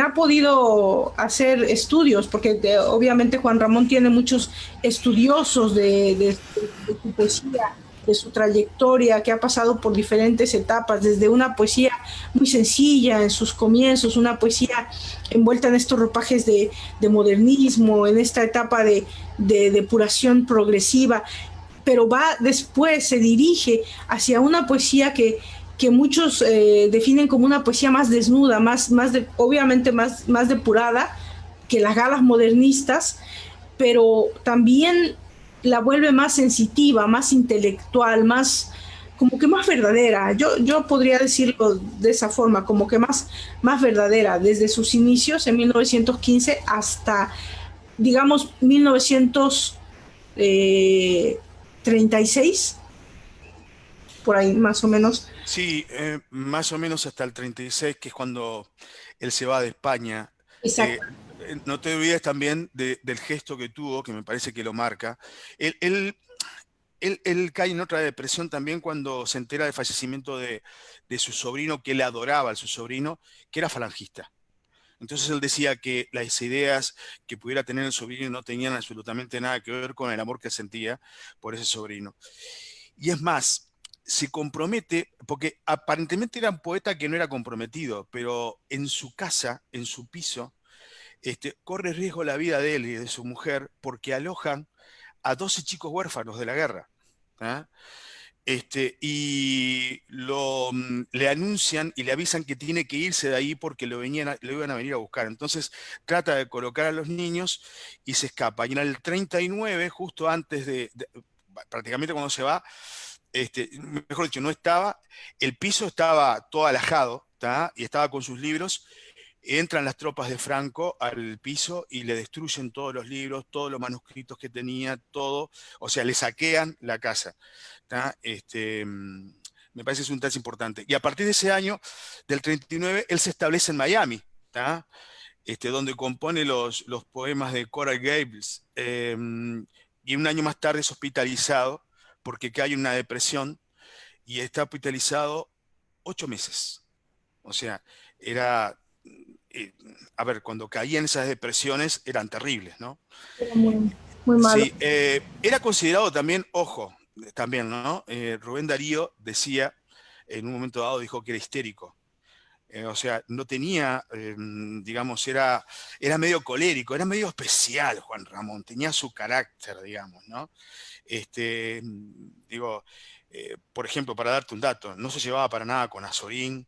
ha podido hacer estudios, porque obviamente Juan Ramón tiene muchos estudiosos de su poesía, de su trayectoria, que ha pasado por diferentes etapas, desde una poesía muy sencilla en sus comienzos, una poesía envuelta en estos ropajes de modernismo, en esta etapa de depuración progresiva, pero después se dirige hacia una poesía que muchos definen como una poesía más desnuda, obviamente más depurada que las galas modernistas, pero también la vuelve más sensitiva, más intelectual, como que más verdadera. Yo podría decirlo de esa forma, como que más verdadera, desde sus inicios en 1915 hasta, digamos, 1936, por ahí más o menos. Sí, más o menos hasta el 36, que es cuando él se va de España. Exacto. No te olvides también del gesto que tuvo, que me parece que lo marca. Él cae en otra depresión también cuando se entera del fallecimiento de su sobrino, que él adoraba a su sobrino, que era falangista. Entonces él decía que las ideas que pudiera tener el sobrino no tenían absolutamente nada que ver con el amor que sentía por ese sobrino. Y es más, se compromete, porque aparentemente era un poeta que no era comprometido, pero en su casa, en su piso, corre riesgo la vida de él y de su mujer porque alojan a 12 chicos huérfanos de la guerra. ¿Ah? Y le anuncian y le avisan que tiene que irse de ahí porque lo iban a venir a buscar. Entonces trata de colocar a los niños y se escapa. Y en el 39, justo antes prácticamente cuando se va, mejor dicho, no estaba, el piso estaba todo alajado, ¿tá? Y estaba con sus libros. Entran las tropas de Franco al piso y le destruyen todos los libros, todos los manuscritos que tenía, todo, o sea, le saquean la casa. ¿Tá? Me parece que es un detalle importante. Y a partir de ese año, del 39, él se establece en Miami, ¿tá? Donde compone los poemas de Coral Gables. y un año más tarde es hospitalizado porque cae en una depresión y está hospitalizado 8 meses. O sea, era, eh, a ver, cuando caían esas depresiones eran terribles, ¿no? Era muy, muy malo. Sí, era considerado también, ojo, también, ¿no? Rubén Darío decía, en un momento dado dijo que era histérico. O sea, no tenía, digamos, era medio colérico, era medio especial Juan Ramón, tenía su carácter, digamos, ¿no? Digo, por ejemplo, para darte un dato, no se llevaba para nada con Azorín.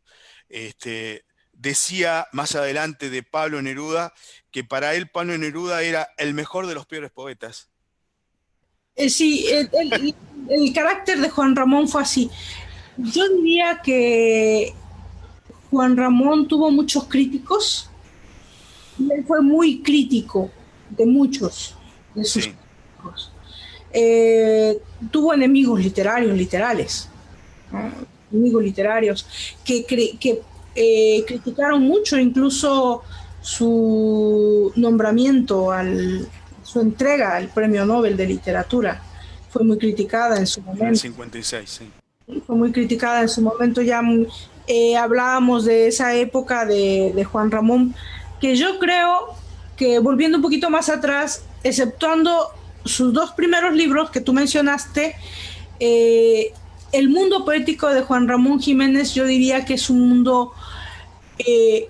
Decía más adelante de Pablo Neruda que para él Pablo Neruda era el mejor de los peores poetas. Sí, el carácter de Juan Ramón fue así. Yo diría que Juan Ramón tuvo muchos críticos y él fue muy crítico de muchos de sus Sí, críticos. Tuvo enemigos literarios, literales, ¿no? Enemigos literarios que criticaron mucho incluso su nombramiento, su entrega al Premio Nobel de Literatura. Fue muy criticada en su en el momento. 56, sí. Fue muy criticada en su momento. Ya hablábamos de esa época de Juan Ramón, que yo creo que volviendo un poquito más atrás, exceptuando sus dos primeros libros que tú mencionaste, eh, el mundo poético de Juan Ramón Jiménez yo diría que es un mundo eh,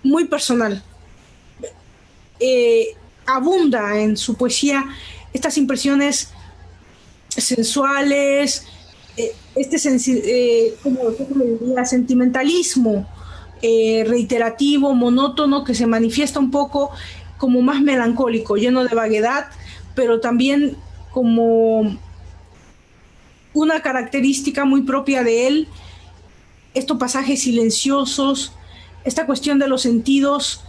muy personal. Eh, Abunda en su poesía estas impresiones sensuales, ¿cómo le diría? Sentimentalismo reiterativo, monótono, que se manifiesta un poco como más melancólico, lleno de vaguedad, pero también como una característica muy propia de él, estos pasajes silenciosos, esta cuestión de los sentidos,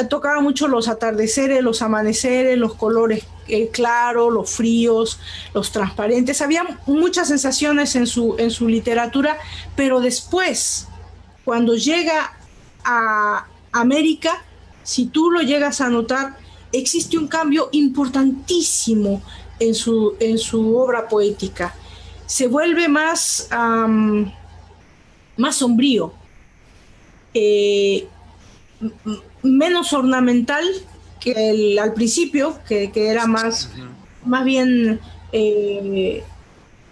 tocaba mucho los atardeceres, los amaneceres, los colores claros, los fríos, los transparentes. Había muchas sensaciones en su literatura, pero después, cuando llega a América, si tú lo llegas a notar, existe un cambio importantísimo en su obra poética. Se vuelve más sombrío, eh, menos ornamental que al principio, que era Ujú. más bien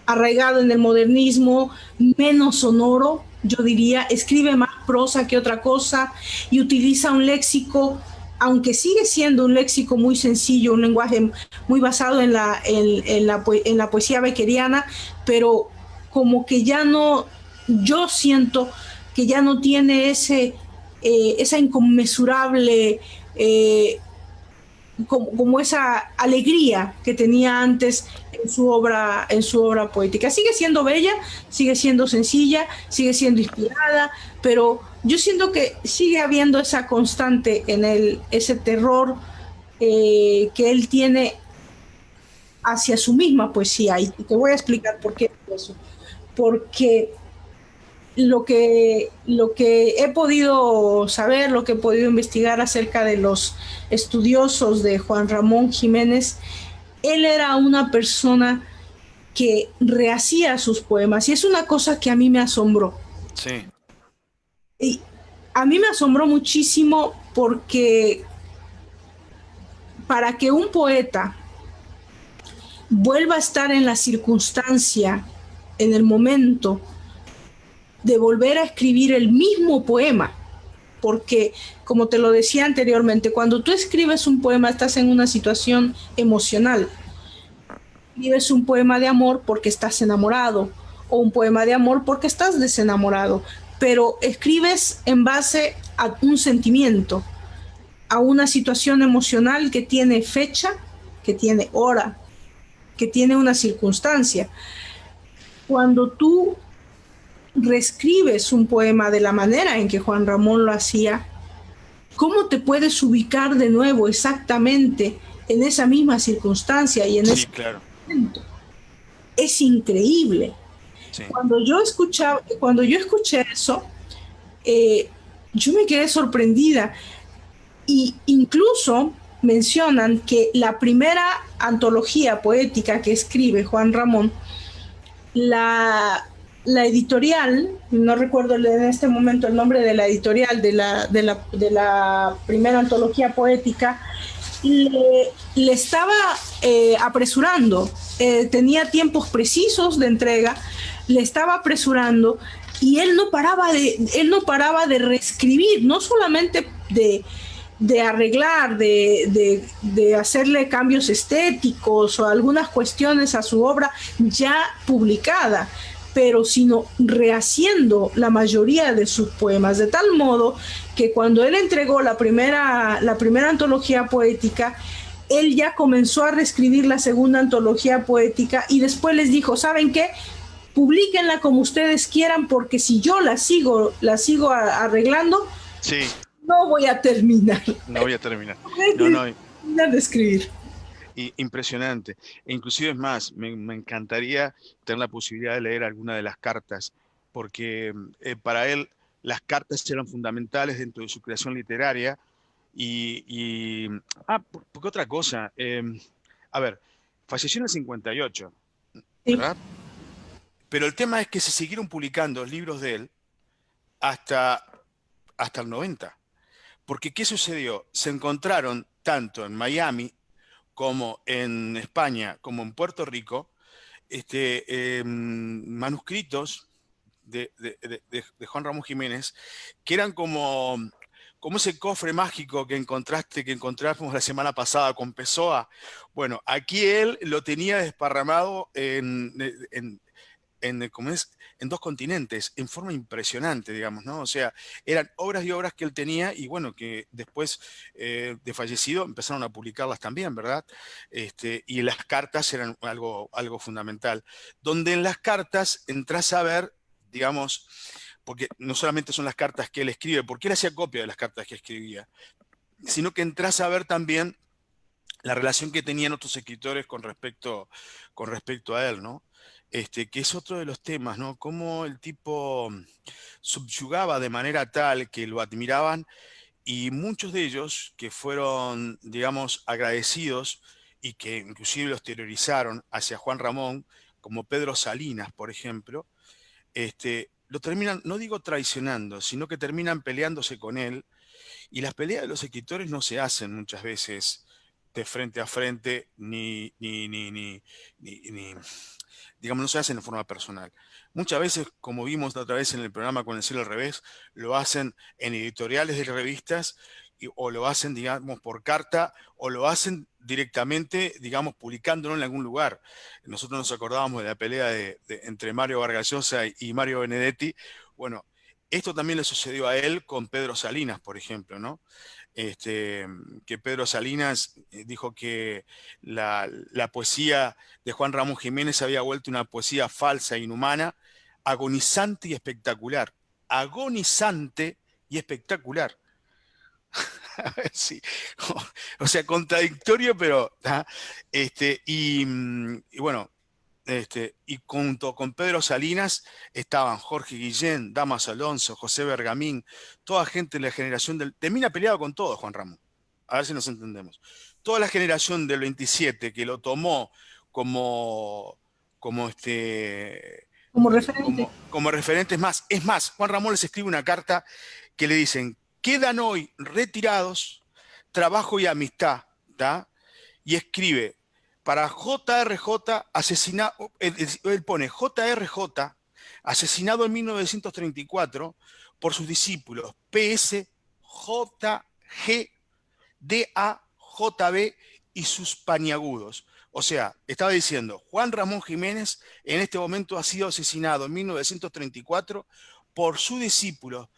arraigado en el modernismo, menos sonoro, yo diría, escribe más prosa que otra cosa y utiliza un léxico, aunque sigue siendo un léxico muy sencillo, un lenguaje muy basado en la poesía beckeriana, pero como que ya no, yo siento que ya no tiene esa inconmensurable como esa alegría que tenía antes en su obra poética. Sigue siendo bella, sigue siendo sencilla, sigue siendo inspirada, pero yo siento que sigue habiendo esa constante en él, ese terror que él tiene hacia su misma poesía. Y te voy a explicar por qué eso. Porque lo que he podido saber, lo que he podido investigar acerca de los estudiosos de Juan Ramón Jiménez, él era una persona que rehacía sus poemas y es una cosa que a mí me asombró. Sí, Y a mí me asombró muchísimo porque para que un poeta vuelva a estar en la circunstancia, en el momento de volver a escribir el mismo poema, porque como te lo decía anteriormente, cuando tú escribes un poema estás en una situación emocional. Escribes un poema de amor porque estás enamorado o un poema de amor porque estás desenamorado, pero escribes en base a un sentimiento, a una situación emocional que tiene fecha, que tiene hora, que tiene una circunstancia. Cuando tú reescribes un poema de la manera en que Juan Ramón lo hacía, ¿cómo te puedes ubicar de nuevo exactamente en esa misma circunstancia y en ese sí, claro. momento? Es increíble. Sí. Cuando yo escuché eso, eh, yo me quedé sorprendida y incluso mencionan que la primera antología poética que escribe Juan Ramón, la editorial, no recuerdo en este momento el nombre de la editorial de la primera antología poética, le estaba apresurando, tenía tiempos precisos de entrega, le estaba apresurando y él no paraba de reescribir, no solamente de arreglar, de hacerle cambios estéticos o algunas cuestiones a su obra ya publicada, pero sino rehaciendo la mayoría de sus poemas, de tal modo que cuando él entregó la primera antología poética, él ya comenzó a reescribir la segunda antología poética y después les dijo, ¿saben qué? Publíquenla como ustedes quieran, porque si yo la sigo arreglando, Sí, no voy a terminar. no voy a terminar. No voy a No, no, terminar de escribir. impresionante. E inclusive es más, me encantaría tener la posibilidad de leer alguna de las cartas, porque para él las cartas eran fundamentales dentro de su creación literaria. Porque otra cosa, a ver, falleció en el 58, Sí. ¿verdad? Pero el tema es que se siguieron publicando libros de él hasta, hasta el 90. Porque ¿qué sucedió? Se encontraron tanto en Miami como en España, como en Puerto Rico, manuscritos de Juan Ramón Jiménez, que eran como ese cofre mágico que encontramos la semana pasada con Pessoa. Bueno, aquí él lo tenía desparramado ¿cómo es? En dos continentes, en forma impresionante, digamos, ¿no? O sea, eran obras y obras que él tenía y bueno, que después de fallecido empezaron a publicarlas también, ¿verdad? Y las cartas eran algo fundamental, donde en las cartas entras a ver, digamos, porque no solamente son las cartas que él escribe, porque él hacía copia de las cartas que escribía, sino que entras a ver también la relación que tenían otros escritores con respecto a él, ¿no? Que es otro de los temas, ¿no? Cómo el tipo subyugaba de manera tal que lo admiraban y muchos de ellos que fueron, digamos, agradecidos y que inclusive los exteriorizaron hacia Juan Ramón, como Pedro Salinas, por ejemplo, lo terminan, no digo traicionando, sino que terminan peleándose con él y las peleas de los escritores no se hacen muchas veces de frente a frente, digamos, no se hacen de forma personal. Muchas veces, como vimos la otra vez en el programa Con el cielo al revés, lo hacen en editoriales de revistas o lo hacen, digamos, por carta o lo hacen directamente, digamos, publicándolo en algún lugar. Nosotros nos acordábamos de la pelea entre Mario Vargas Llosa y Mario Benedetti. Bueno, esto también le sucedió a él con Pedro Salinas, por ejemplo, ¿no? Que Pedro Salinas dijo que la poesía de Juan Ramón Jiménez había vuelto una poesía falsa, inhumana, agonizante y espectacular. Agonizante y espectacular. Sí. O sea, contradictorio, pero... ¿ah? Y bueno, y junto con Pedro Salinas estaban Jorge Guillén, Damas Alonso, José Bergamín, toda gente de la generación del... Termina peleado con todo, Juan Ramón. A ver si nos entendemos. Toda la generación del 27 que lo tomó como, como, Como referente. como referente. Es más, Juan Ramón les escribe una carta que le dicen, quedan hoy retirados trabajo y amistad, ¿tá? Y escribe, para JRJ, asesinado, él pone JRJ, asesinado en 1934 por sus discípulos, PS, JG, DAJB y sus paniagudos. O sea, estaba diciendo, Juan Ramón Jiménez en este momento ha sido asesinado en 1934 por sus discípulos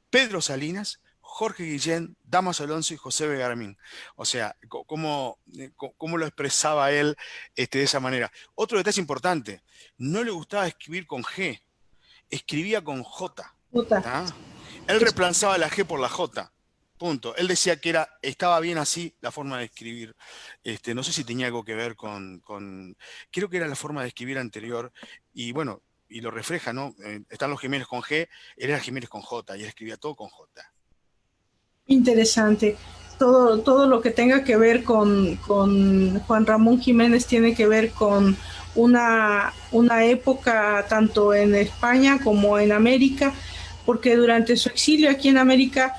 Pedro Salinas, Jorge Guillén, Damas Alonso y José Begarmín. O sea, cómo lo expresaba él de esa manera. Otro detalle importante, no le gustaba escribir con G, escribía con J. Puta. ¿Tá? Él reemplazaba la G por la J. Punto. Él decía que estaba bien así la forma de escribir. No sé si tenía algo que ver creo que era la forma de escribir anterior. Y bueno, y lo refleja, ¿no? Están los Jiménez con G, él era Jiménez con J, y él escribía todo con J. Interesante. Todo lo que tenga que ver con Juan Ramón Jiménez tiene que ver con una época tanto en España como en América, porque durante su exilio aquí en América,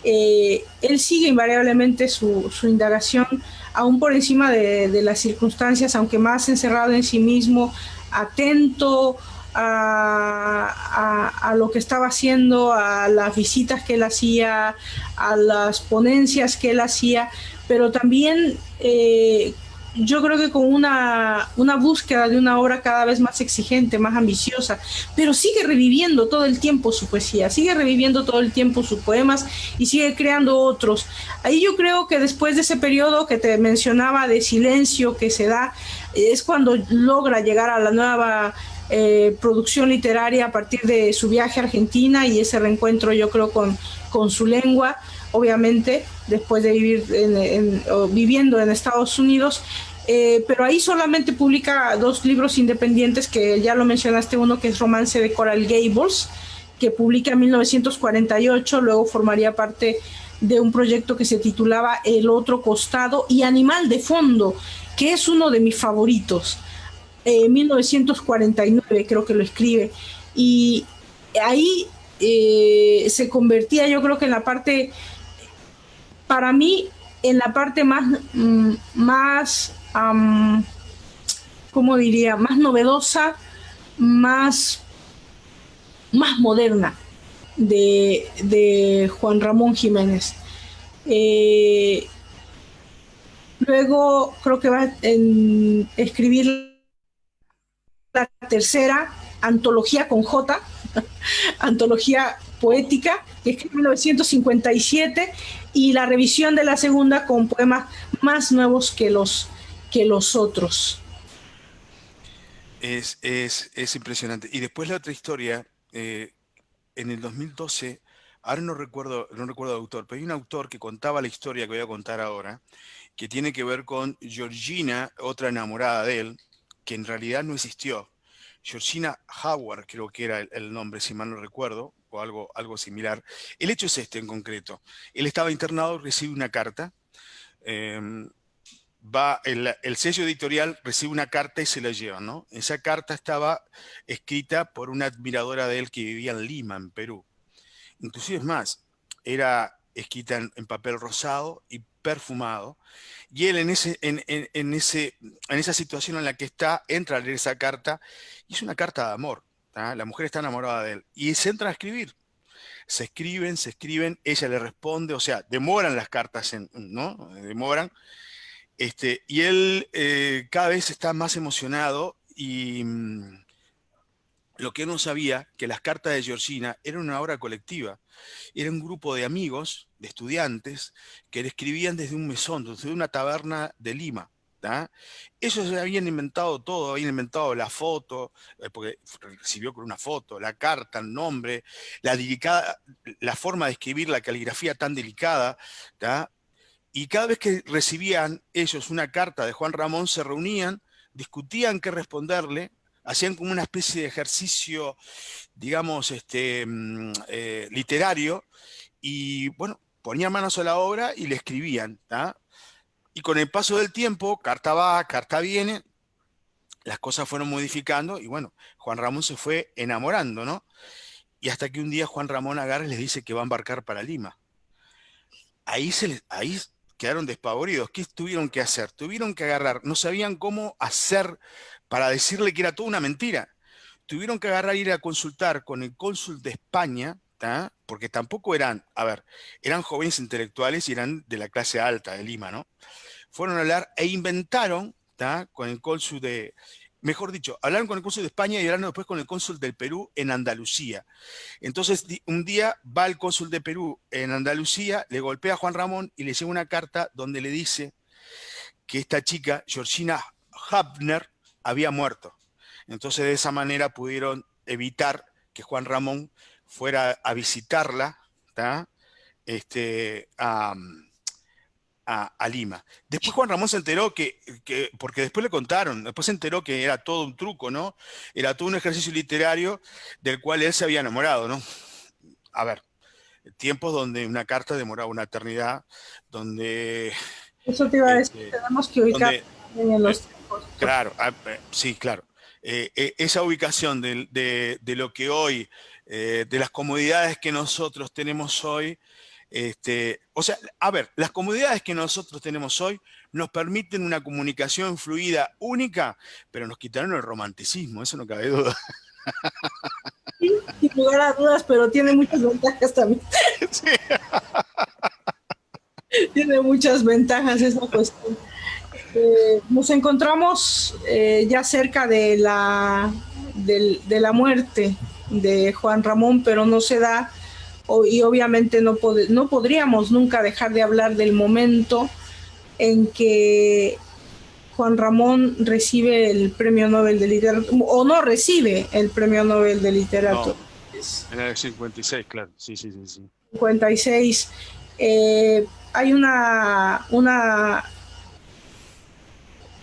él sigue invariablemente su indagación, aún por encima de las circunstancias, aunque más encerrado en sí mismo, atento a lo que estaba haciendo, a las visitas que él hacía, a las ponencias que él hacía, pero también yo creo que con una búsqueda de una obra cada vez más exigente, más ambiciosa, pero sigue reviviendo todo el tiempo su poesía, sigue reviviendo todo el tiempo sus poemas y sigue creando otros. Ahí yo creo que después de ese periodo que te mencionaba de silencio que se da, es cuando logra llegar a la nueva producción literaria a partir de su viaje a Argentina y ese reencuentro yo creo con su lengua, obviamente, después de vivir viviendo en Estados Unidos. Pero ahí solamente publica 2 libros independientes, que ya lo mencionaste, uno que es Romance de Coral Gables, que publica en 1948, luego formaría parte de un proyecto que se titulaba El otro costado, y Animal de fondo, que es uno de mis favoritos. 1949 creo que lo escribe, y ahí se convertía, yo creo que en la parte, para mí, en la parte más ¿cómo diría? Más novedosa, más, más moderna de Juan Ramón Jiménez. Eh, Luego creo que va a escribir la tercera antología con J, antología poética, que es en 1957, y la revisión de la segunda con poemas más nuevos que los otros. Es impresionante. Y después la otra historia, en el 2012, ahora no recuerdo el autor, pero hay un autor que contaba la historia que voy a contar ahora, que tiene que ver con Georgina, otra enamorada de él, que en realidad no existió. Georgina Howard, creo que era el nombre, si mal no recuerdo, o algo similar. El hecho es este en concreto. Él estaba internado, recibe una carta, em, el sello editorial recibe una carta y se la lleva, ¿no? Esa carta estaba escrita por una admiradora de él que vivía en Lima, en Perú. Inclusive es más, era escrita en papel rosado y perfumado. Y él en esa situación en la que está, entra a leer esa carta y es una carta de amor. ¿Tá? La mujer está enamorada de él y se entra a escribir. Se escriben, ella le responde, o sea, demoran las cartas, ¿no? Demoran. Y él cada vez está más emocionado y lo que él no sabía, que las cartas de Georgina eran una obra colectiva. Era un grupo de amigos, de estudiantes, que le escribían desde un mesón, desde una taberna de Lima. ¿Tá? Ellos habían inventado todo, habían inventado la foto, porque recibió con una foto, la carta, el nombre, la forma de escribir, la caligrafía tan delicada. ¿Tá? Y cada vez que recibían ellos una carta de Juan Ramón, se reunían, discutían qué responderle, hacían como una especie de ejercicio, digamos, literario, y bueno, ponían manos a la obra y le escribían. ¿Tá? Y con el paso del tiempo, carta va, carta viene, las cosas fueron modificando y bueno, Juan Ramón se fue enamorando, ¿no? Y hasta que un día Juan Ramón agarra y les dice que va a embarcar para Lima. Ahí quedaron despavoridos. ¿Qué tuvieron que hacer? Tuvieron que agarrar, no sabían cómo hacer para decirle que era toda una mentira. Tuvieron que agarrar, ir a consultar con el cónsul de España, ¿tá? Porque tampoco eran, a ver, eran jóvenes intelectuales y eran de la clase alta de Lima, ¿no? Fueron a hablar e inventaron, ¿tá? Con el cónsul de, mejor dicho, hablaron con el cónsul de España y hablaron después con el cónsul del Perú en Andalucía. Entonces, un día va el cónsul de Perú en Andalucía, le golpea a Juan Ramón y le lleva una carta donde le dice que esta chica, Georgina Hübner, había muerto. Entonces, de esa manera pudieron evitar que Juan Ramón fuera a visitarla, ¿tá? A, a Lima. Después Juan Ramón se enteró porque después le contaron, después se enteró que era todo un truco, ¿no? Era todo un ejercicio literario del cual él se había enamorado, ¿no? A ver, tiempos donde una carta demoraba una eternidad, donde... Eso te iba a decir, tenemos que ubicar en los tiempos. Claro, sí, claro. Esa ubicación de lo que hoy, de las comodidades que nosotros tenemos hoy, o sea, a ver, las comodidades que nosotros tenemos hoy nos permiten una comunicación fluida, única, pero nos quitaron el romanticismo, eso no cabe duda. Sí, sin lugar a dudas, pero tiene muchas ventajas también. Sí. Tiene muchas ventajas esa cuestión. Nos encontramos ya cerca de la muerte de Juan Ramón, pero no se da, y obviamente no podríamos nunca dejar de hablar del momento en que Juan Ramón recibe el Premio Nobel de Literatura, o no recibe el Premio Nobel de Literatura. No, en el 56, claro, sí. 56. Hay una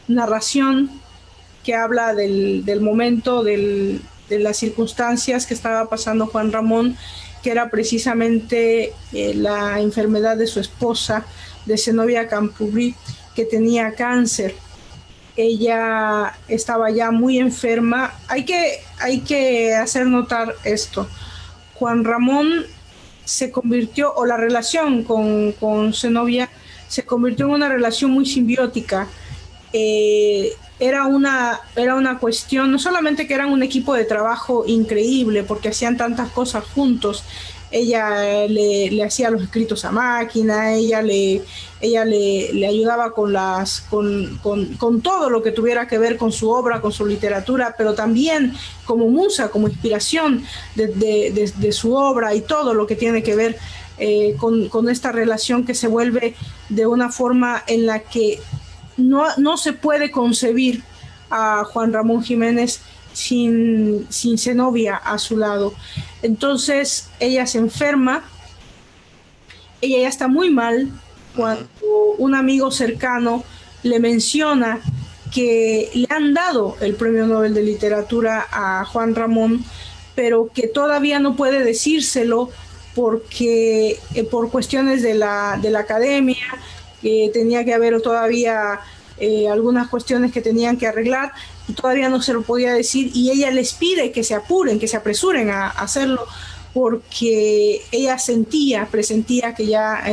narración que habla del momento, de las circunstancias que estaba pasando Juan Ramón, que era precisamente la enfermedad de su esposa, de Zenobia Camprubí, que tenía cáncer. Ella estaba ya muy enferma. Hay que hacer notar esto. Juan Ramón se convirtió, o la relación con Zenobia se convirtió en una relación muy simbiótica. Era una cuestión, no solamente que eran un equipo de trabajo increíble, porque hacían tantas cosas juntos. Ella le hacía los escritos a máquina, ella le ayudaba con todo lo que tuviera que ver con su obra, con su literatura, pero también como musa, como inspiración de su obra, y todo lo que tiene que ver con esta relación que se vuelve de una forma en la que no se puede concebir a Juan Ramón Jiménez sin Zenobia a su lado. Entonces ella se enferma, ella ya está muy mal, cuando un amigo cercano le menciona que le han dado el Premio Nobel de Literatura a Juan Ramón, pero que todavía no puede decírselo porque por cuestiones de la academia, tenía que haber todavía algunas cuestiones que tenían que arreglar, y todavía no se lo podía decir, y ella les pide que se apuren, que se apresuren a hacerlo, porque ella presentía que ya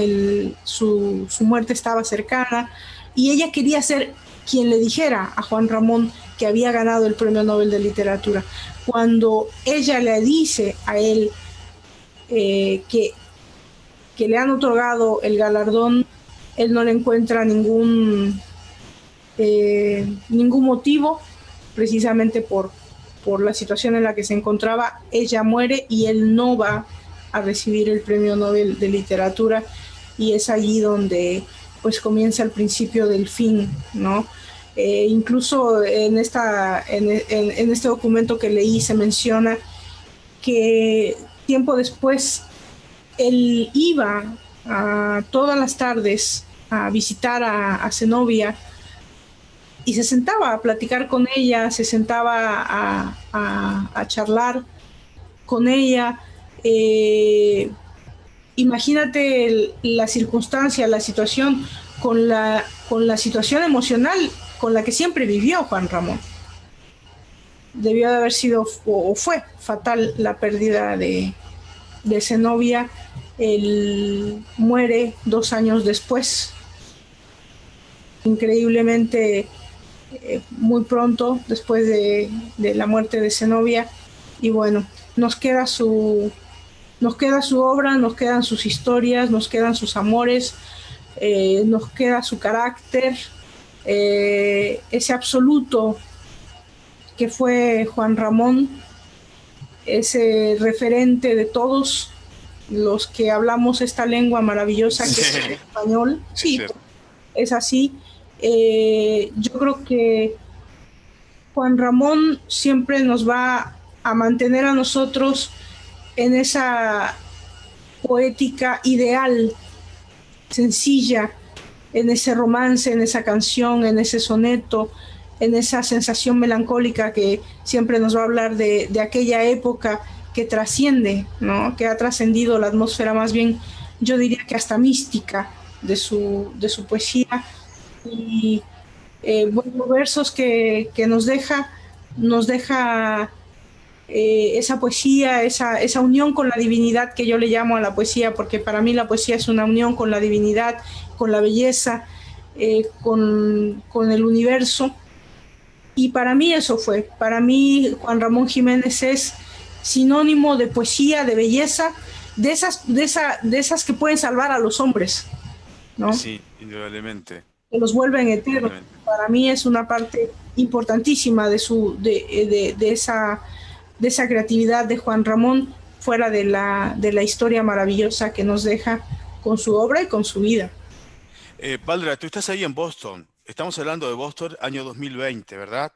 su muerte estaba cercana, y ella quería ser quien le dijera a Juan Ramón que había ganado el Premio Nobel de Literatura. Cuando ella le dice a él que le han otorgado el galardón, él no le encuentra ningún motivo, precisamente por la situación en la que se encontraba. Ella muere y él no va a recibir el Premio Nobel de Literatura, y es allí donde pues comienza el principio del fin, ¿no? Incluso en este documento que leí se menciona que tiempo después él iba todas las tardes a visitar a Zenobia, y se sentaba a platicar con ella, se sentaba a charlar con ella. Imagínate la circunstancia, la situación, con la situación emocional con la que siempre vivió Juan Ramón. Debió de haber sido, o fue fatal, la pérdida de Zenobia. Él muere 2 años después, increíblemente muy pronto después de la muerte de Zenobia. Y bueno, nos queda su obra, nos quedan sus historias, nos quedan sus amores, nos queda su carácter, ese absoluto que fue Juan Ramón, ese referente de todos los que hablamos esta lengua maravillosa que es el español. Sí, es así. Yo creo que Juan Ramón siempre nos va a mantener a nosotros en esa poética ideal, sencilla, en ese romance, en esa canción, en ese soneto, en esa sensación melancólica que siempre nos va a hablar de aquella época que trasciende, ¿no? Que ha trascendido la atmósfera más bien, yo diría que hasta mística de su poesía. Y bueno, versos que nos deja esa poesía, esa unión con la divinidad que yo le llamo a la poesía, porque para mí la poesía es una unión con la divinidad, con la belleza, con el universo. Y para mí eso fue. Para mí Juan Ramón Jiménez es sinónimo de poesía, de belleza, de esas que pueden salvar a los hombres, ¿no? Sí, indudablemente, Que los vuelven eternos. indudablemente. Para mí es una parte importantísima de esa creatividad de Juan Ramón, fuera de la historia maravillosa que nos deja con su obra y con su vida. Valdra, tú estás ahí en Boston. Estamos hablando de Boston, año 2020, ¿verdad?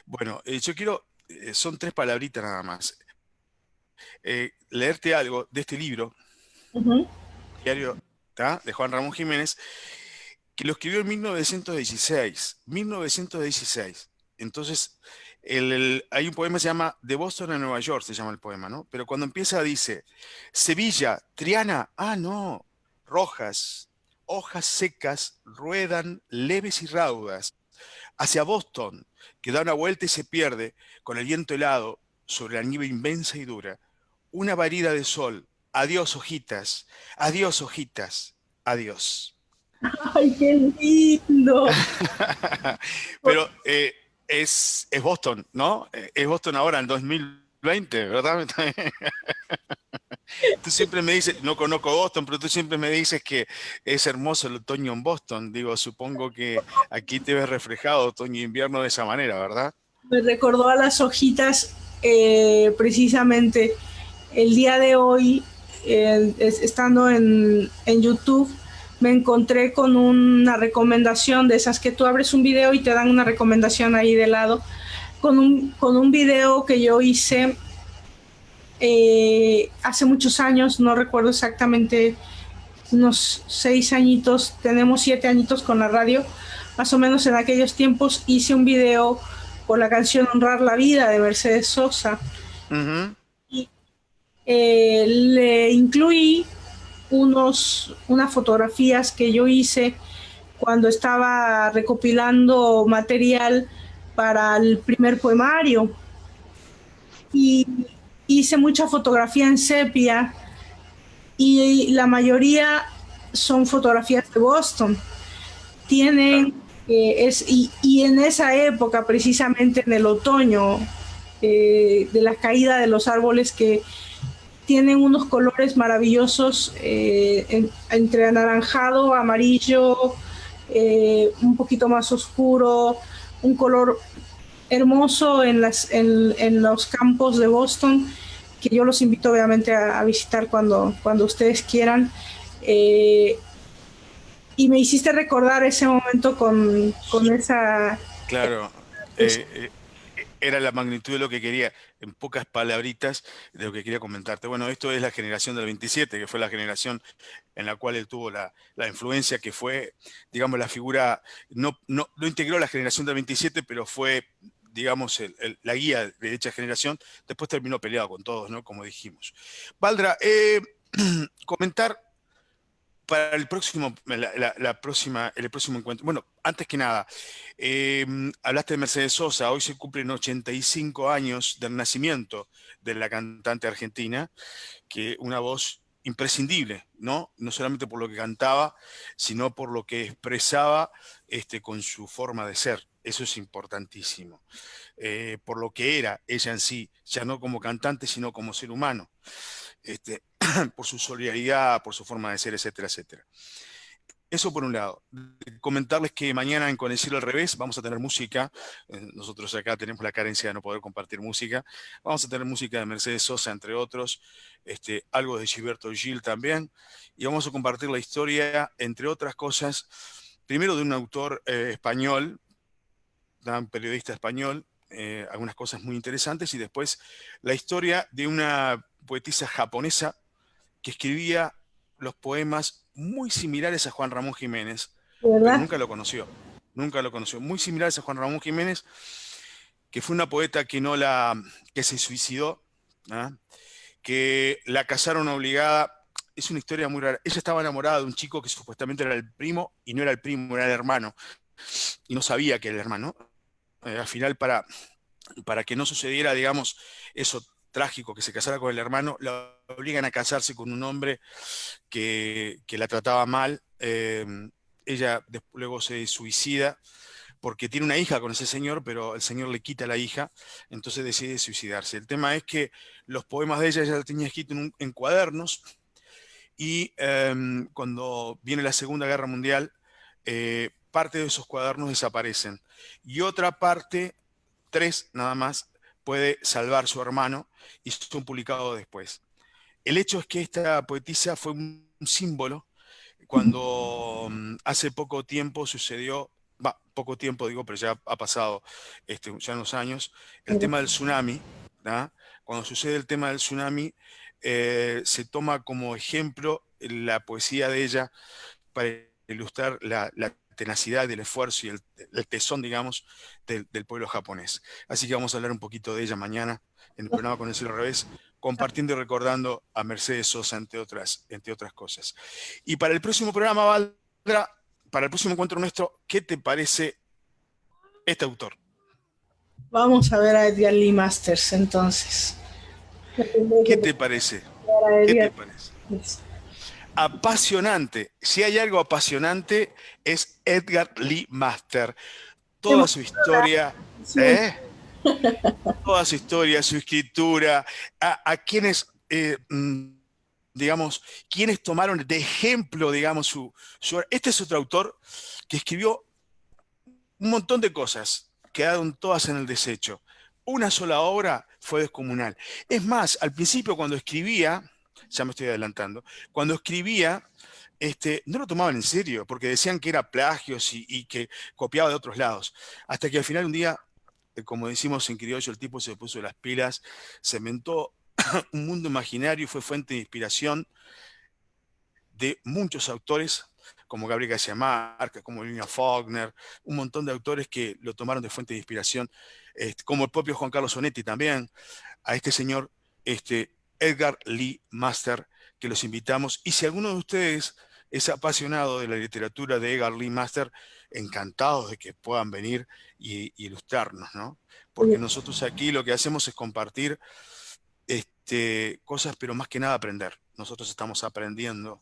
Bueno, yo quiero, son tres palabritas nada más. Leerte algo de este libro, Uh -huh. diario, ¿tá? De Juan Ramón Jiménez, que lo escribió en 1916. 1916. Entonces, hay un poema que se llama De Boston a Nueva York, se llama el poema, ¿no? Pero cuando empieza dice, Sevilla, Triana, ah, no, rojas, hojas secas, ruedan leves y raudas, hacia Boston, que da una vuelta y se pierde, con el viento helado, sobre la nieve inmensa y dura. Una varida de sol, adiós, hojitas, adiós. ¡Ay, qué lindo! Pero es Boston, ¿no? Es Boston ahora, en 2020, ¿verdad? Tú siempre me dices, no conozco Boston, pero tú siempre me dices que es hermoso el otoño en Boston. Digo, supongo que aquí te ves reflejado otoño e invierno de esa manera, ¿verdad? Me recordó a las hojitas precisamente el día de hoy, estando en YouTube, me encontré con una recomendación de esas que tú abres un video y te dan una recomendación ahí de lado, con un video que yo hice hace muchos años, no recuerdo exactamente, unos 6 añitos, tenemos 7 añitos con la radio, más o menos en aquellos tiempos hice un video con la canción Honrar la Vida de Mercedes Sosa. Ujú. Y le incluí unas fotografías que yo hice cuando estaba recopilando material para el primer poemario. Y hice mucha fotografía en sepia y la mayoría son fotografías de Boston. Claro. Tienen, y en esa época, precisamente en el otoño, de la caída de los árboles, que tienen unos colores maravillosos, entre anaranjado, amarillo, un poquito más oscuro, un color hermoso en los campos de Boston, que yo los invito obviamente a visitar cuando ustedes quieran. Eh, y me hiciste recordar ese momento con esa... Claro, Es, era la magnitud de lo que quería, en pocas palabritas, de lo que quería comentarte. Bueno, esto es la generación del 27, que fue la generación en la cual él tuvo la influencia, que fue, digamos, la figura, no integró la generación del 27, pero fue, digamos, la guía de dicha generación. Después terminó peleado con todos, ¿no? Como dijimos. Valdra, comentar para el próximo, el próximo encuentro. Bueno, antes que nada, eh, hablaste de Mercedes Sosa. Hoy se cumplen 85 años del nacimiento de la cantante argentina, que una voz imprescindible, ¿no? No solamente por lo que cantaba, sino por lo que expresaba con su forma de ser. Eso es importantísimo. Por lo que era ella en sí, ya no como cantante, sino como ser humano. Este, por su solidaridad, por su forma de ser, etcétera, etcétera. Eso por un lado. Comentarles que mañana en Con el cielo al revés vamos a tener música. Nosotros acá tenemos la carencia de no poder compartir música. Vamos a tener música de Mercedes Sosa, entre otros, algo de Gilberto Gil también. Y vamos a compartir la historia, entre otras cosas, primero de un autor español, un periodista español, algunas cosas muy interesantes, y después la historia de una poetisa japonesa que escribía los poemas muy similares a Juan Ramón Jiménez, pero ¿verdad? nunca lo conoció. Nunca lo conoció. Muy similares a Juan Ramón Jiménez, que fue una poeta que, no la, que se suicidó, ¿ah? que la casaron obligada. Es una historia muy rara. Ella estaba enamorada de un chico que supuestamente era el primo, y no era el primo, era el hermano. Y no sabía que era el hermano. Al final, para que no sucediera, digamos, eso trágico, que se casara con el hermano, la obligan a casarse con un hombre que la trataba mal. Ella luego se suicida porque tiene una hija con ese señor, pero el señor le quita a la hija, entonces decide suicidarse. El tema es que los poemas de ella los tenía escritos en cuadernos, y cuando viene la Segunda Guerra Mundial, parte de esos cuadernos desaparecen. Y otra parte, 3 nada más, puede salvar su hermano, y son publicados después. El hecho es que esta poetisa fue un símbolo cuando hace poco tiempo sucedió, poco tiempo digo, pero ya ha pasado ya unos años, el tema del tsunami. ¿Da? Cuando sucede el tema del tsunami, se toma como ejemplo la poesía de ella para ilustrar la tenacidad, el esfuerzo y el tesón, digamos, del pueblo japonés. Así que vamos a hablar un poquito de ella mañana en el programa Con el cielo al revés, compartiendo y recordando a Mercedes Sosa, entre otras cosas. Y para el próximo programa, Valdra, para el próximo encuentro nuestro, ¿qué te parece este autor? Vamos a ver a Edgar Lee Masters entonces. ¿Qué te parece? ¿Qué te parece? Apasionante. Si hay algo apasionante, es Edgar Lee Masters. Toda su historia, toda su historia, su escritura, a quienes, digamos, quienes tomaron de ejemplo, digamos, su. Este es otro autor que escribió un montón de cosas, quedaron todas en el desecho. Una sola obra fue descomunal. Es más, al principio cuando escribía, ya me estoy adelantando, cuando escribía, no lo tomaban en serio, porque decían que era plagios y que copiaba de otros lados. Hasta que al final un día, como decimos en criollo, el tipo se puso las pilas, se inventó un mundo imaginario y fue fuente de inspiración de muchos autores, como Gabriel García Márquez, como Lina Faulkner, un montón de autores que lo tomaron de fuente de inspiración, como el propio Juan Carlos Onetti también, a este señor Edgar Lee Masters, que los invitamos. Y si alguno de ustedes es apasionado de la literatura de Edgar Lee Masters, encantados de que puedan venir y ilustrarnos, ¿no? Porque nosotros aquí lo que hacemos es compartir cosas, pero más que nada aprender. Nosotros estamos aprendiendo.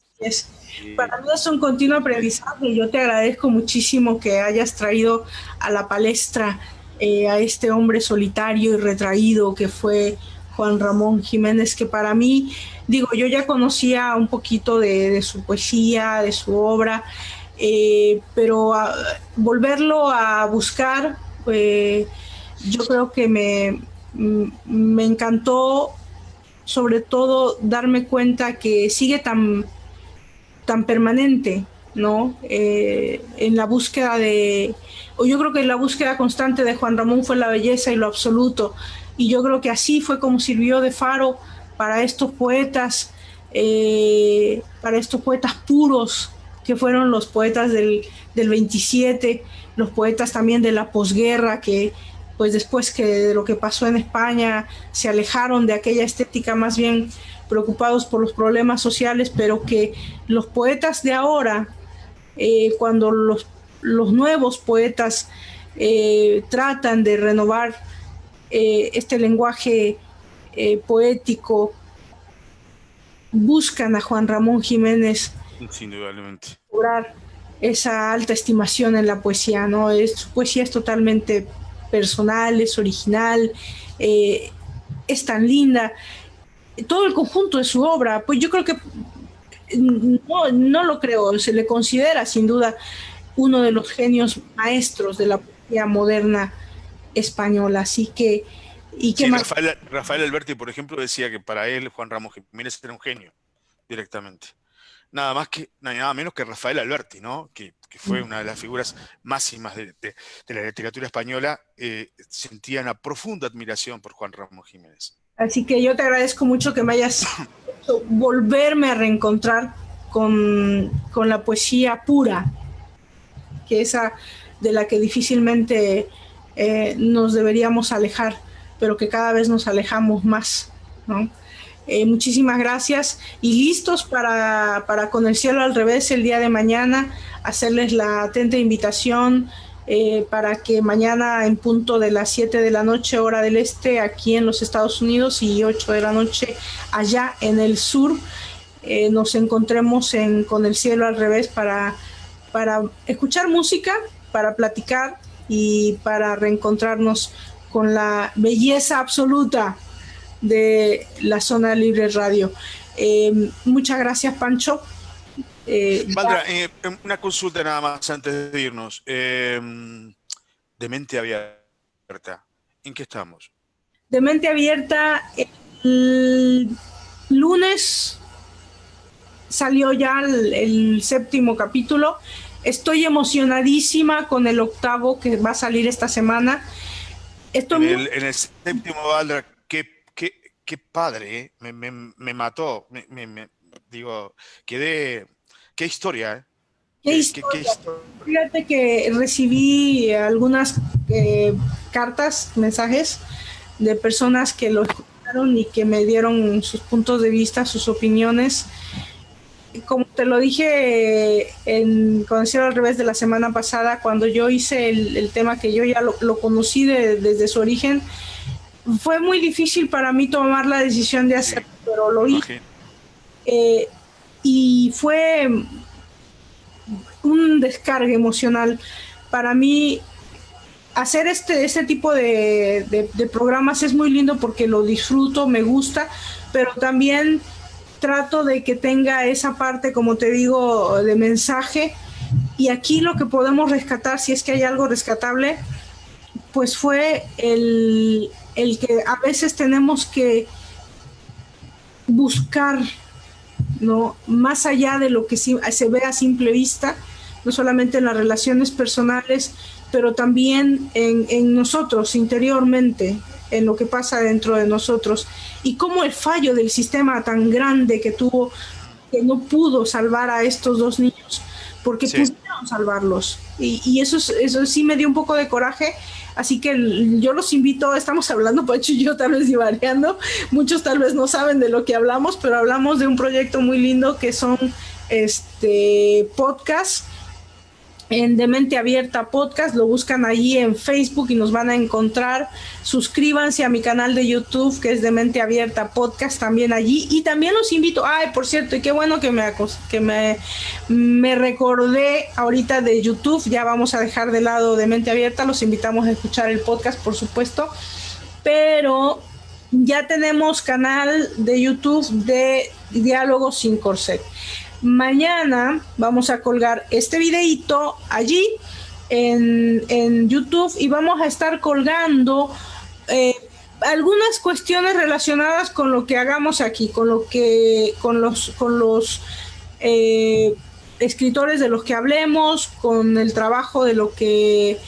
Para mí es un continuo aprendizaje. Yo te agradezco muchísimo que hayas traído a la palestra a este hombre solitario y retraído que fue Juan Ramón Jiménez, que para mí, digo, yo ya conocía un poquito de su poesía, de su obra, pero volverlo a buscar, yo creo que me encantó, sobre todo darme cuenta que sigue tan permanente, ¿no? En la búsqueda yo creo que la búsqueda constante de Juan Ramón fue la belleza y lo absoluto, y yo creo que así fue como sirvió de faro para estos poetas puros, que fueron los poetas del 27, los poetas también de la posguerra, que pues después que de lo que pasó en España se alejaron de aquella estética, más bien preocupados por los problemas sociales, pero que los poetas de ahora, cuando los nuevos poetas tratan de renovar este lenguaje poético, buscan a Juan Ramón Jiménez, indudablemente, lograr esa alta estimación en la poesía, ¿no? Su poesía es totalmente personal, es original, es tan linda. Todo el conjunto de su obra, pues yo creo que no lo creo, se le considera sin duda uno de los genios maestros de la poesía moderna española. Así que, ¿y qué sí, más? Rafael Alberti, por ejemplo, decía que para él Juan Ramón Jiménez era un genio directamente. Nada menos que Rafael Alberti, ¿no? Que fue una de las figuras máximas de la literatura española, sentía una profunda admiración por Juan Ramón Jiménez. Así que yo te agradezco mucho que me hayas hecho volverme a reencontrar con la poesía pura, que esa de la que difícilmente nos deberíamos alejar, pero que cada vez nos alejamos más, ¿no? Muchísimas gracias y listos para Con el cielo al revés el día de mañana, hacerles la atenta invitación para que mañana en punto de las 7 de la noche, hora del este, aquí en los Estados Unidos, y 8 de la noche allá en el sur, nos encontremos Con el cielo al revés para escuchar música, para platicar y para reencontrarnos con la belleza absoluta de la Zona Libre Radio. Muchas gracias, Pancho. Valdra, una consulta nada más antes de irnos. De mente abierta, ¿en qué estamos? De mente abierta, el lunes salió ya el séptimo capítulo. Estoy emocionadísima con el octavo que va a salir esta semana. En el séptimo, Valdra, qué padre, ¿eh? Me mató, digo, quedé... Qué historia, ¿eh? ¿Qué historia? Fíjate que recibí algunas cartas, mensajes de personas que lo escucharon y que me dieron sus puntos de vista, sus opiniones. Como te lo dije Con el cielo al revés de la semana pasada, cuando yo hice el tema, que yo ya lo conocí desde su origen, fue muy difícil para mí tomar la decisión de hacerlo, sí, pero lo hice. Y fue un descargue emocional para mí. Hacer este tipo de programas es muy lindo porque lo disfruto, me gusta, pero también trato de que tenga esa parte, como te digo, de mensaje. Y aquí lo que podemos rescatar, si es que hay algo rescatable, pues fue el que a veces tenemos que buscar, ¿no?, más allá de lo que se ve a simple vista, no solamente en las relaciones personales, pero también en nosotros interiormente, en lo que pasa dentro de nosotros, y cómo el fallo del sistema tan grande que tuvo, que no pudo salvar a estos dos niños, porque sí pudieron salvarlos, y eso sí me dio un poco de coraje. Así que yo los invito, estamos hablando, Pacho y yo, tal vez divariando, muchos tal vez no saben de lo que hablamos, pero hablamos de un proyecto muy lindo que son podcasts en De Mente Abierta Podcast. Lo buscan ahí en Facebook y nos van a encontrar. Suscríbanse a mi canal de YouTube, que es De Mente Abierta Podcast, también allí. Y también los invito, por cierto, y qué bueno que me recordé ahorita de YouTube. Ya vamos a dejar de lado De Mente Abierta, los invitamos a escuchar el podcast, por supuesto, pero ya tenemos canal de YouTube de Diálogos sin Corset. Mañana vamos a colgar este videito allí en YouTube, y vamos a estar colgando algunas cuestiones relacionadas con lo que hagamos aquí, con los escritores de los que hablemos, con el trabajo de lo que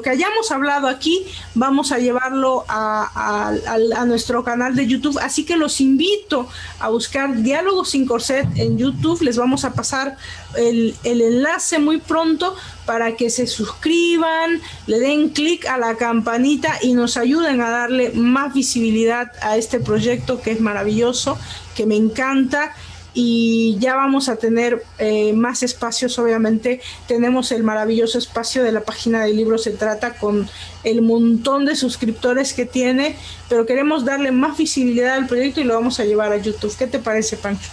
hayamos hablado aquí. Vamos a llevarlo a nuestro canal de YouTube, así que los invito a buscar Diálogos sin Corset en YouTube. Les vamos a pasar el enlace muy pronto para que se suscriban, le den clic a la campanita y nos ayuden a darle más visibilidad a este proyecto que es maravilloso, que me encanta. Y ya vamos a tener más espacios. Obviamente tenemos el maravilloso espacio de la página de Libros Se Trata, con el montón de suscriptores que tiene, pero queremos darle más visibilidad al proyecto y lo vamos a llevar a YouTube. ¿Qué te parece, Pancho?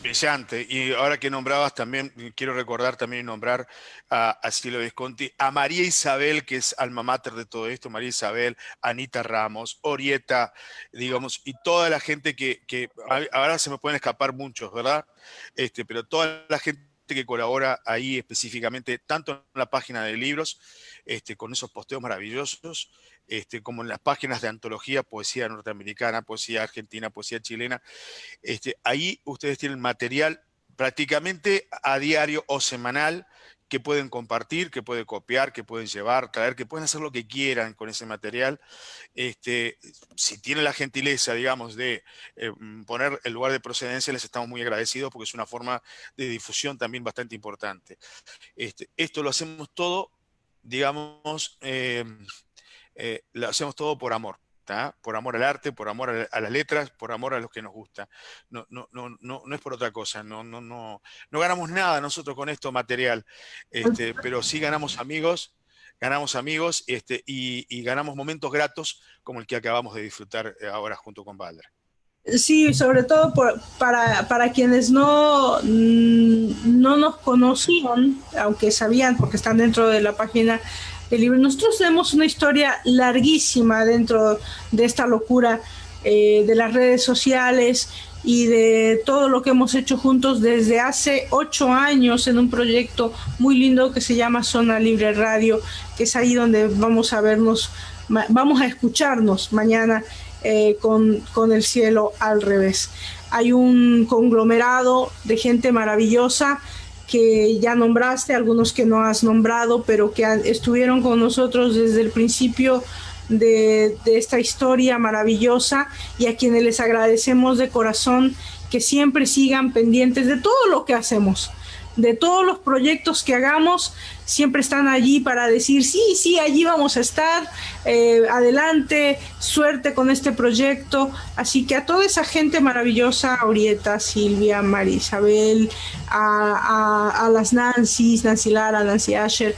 Brillante. Y ahora que nombrabas también, quiero recordar también y nombrar a Silvia Visconti, a María Isabel, que es alma mater de todo esto, María Isabel, Anita Ramos, Orieta, digamos, y toda la gente que ahora se me pueden escapar muchos, ¿verdad? Pero toda la gente que colabora ahí específicamente, tanto en la página de libros, con esos posteos maravillosos, como en las páginas de antología, poesía norteamericana, poesía argentina, poesía chilena. Ahí ustedes tienen material prácticamente a diario o semanal que pueden compartir, que pueden copiar, que pueden llevar, traer, que pueden hacer lo que quieran con ese material. Si tienen la gentileza, digamos, de poner el lugar de procedencia, les estamos muy agradecidos, porque es una forma de difusión también bastante importante. Esto lo hacemos todo, digamos, lo hacemos todo por amor. ¿tá? Por amor al arte, por amor a las letras, por amor a los que nos gusta. No es por otra cosa, no ganamos nada nosotros con esto material, pero sí ganamos amigos y ganamos momentos gratos como el que acabamos de disfrutar ahora junto con Balder. Sí, sobre todo para quienes no nos conocían, aunque sabían porque están dentro de la página del libro. Nosotros tenemos una historia larguísima dentro de esta locura de las redes sociales y de todo lo que hemos hecho juntos desde hace 8 años en un proyecto muy lindo que se llama Zona Libre Radio, que es ahí donde vamos a vernos, vamos a escucharnos mañana con el cielo al revés. Hay un conglomerado de gente maravillosa que ya nombraste, algunos que no has nombrado, pero que estuvieron con nosotros desde el principio de esta historia maravillosa, y a quienes les agradecemos de corazón que siempre sigan pendientes de todo lo que hacemos, de todos los proyectos que hagamos. Siempre están allí para decir sí, allí vamos a estar, adelante, suerte con este proyecto. Así que a toda esa gente maravillosa, a Orieta, Silvia, María Isabel, a las Nancy Lara, Nancy Asher,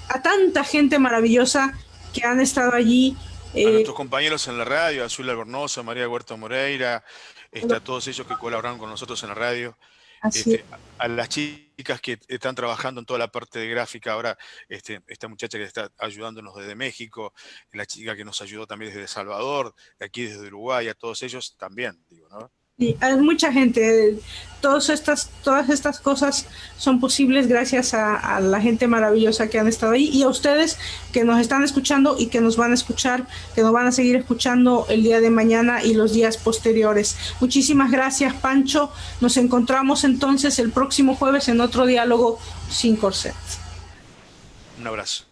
a tanta gente maravillosa que han estado allí. A nuestros compañeros en la radio, a Azul Albornoz, a María Huerta Moreira, a todos ellos que colaboraron con nosotros en la radio. A las chicas que están trabajando en toda la parte de gráfica ahora, esta muchacha que está ayudándonos desde México, la chica que nos ayudó también desde El Salvador, aquí desde Uruguay, a todos ellos también, digo, ¿no? Sí, hay mucha gente. Todas estas cosas son posibles gracias a la gente maravillosa que han estado ahí, y a ustedes que nos están escuchando y que nos van a escuchar, que nos van a seguir escuchando el día de mañana y los días posteriores. Muchísimas gracias, Pancho. Nos encontramos entonces el próximo jueves en otro diálogo sin corset. Un abrazo.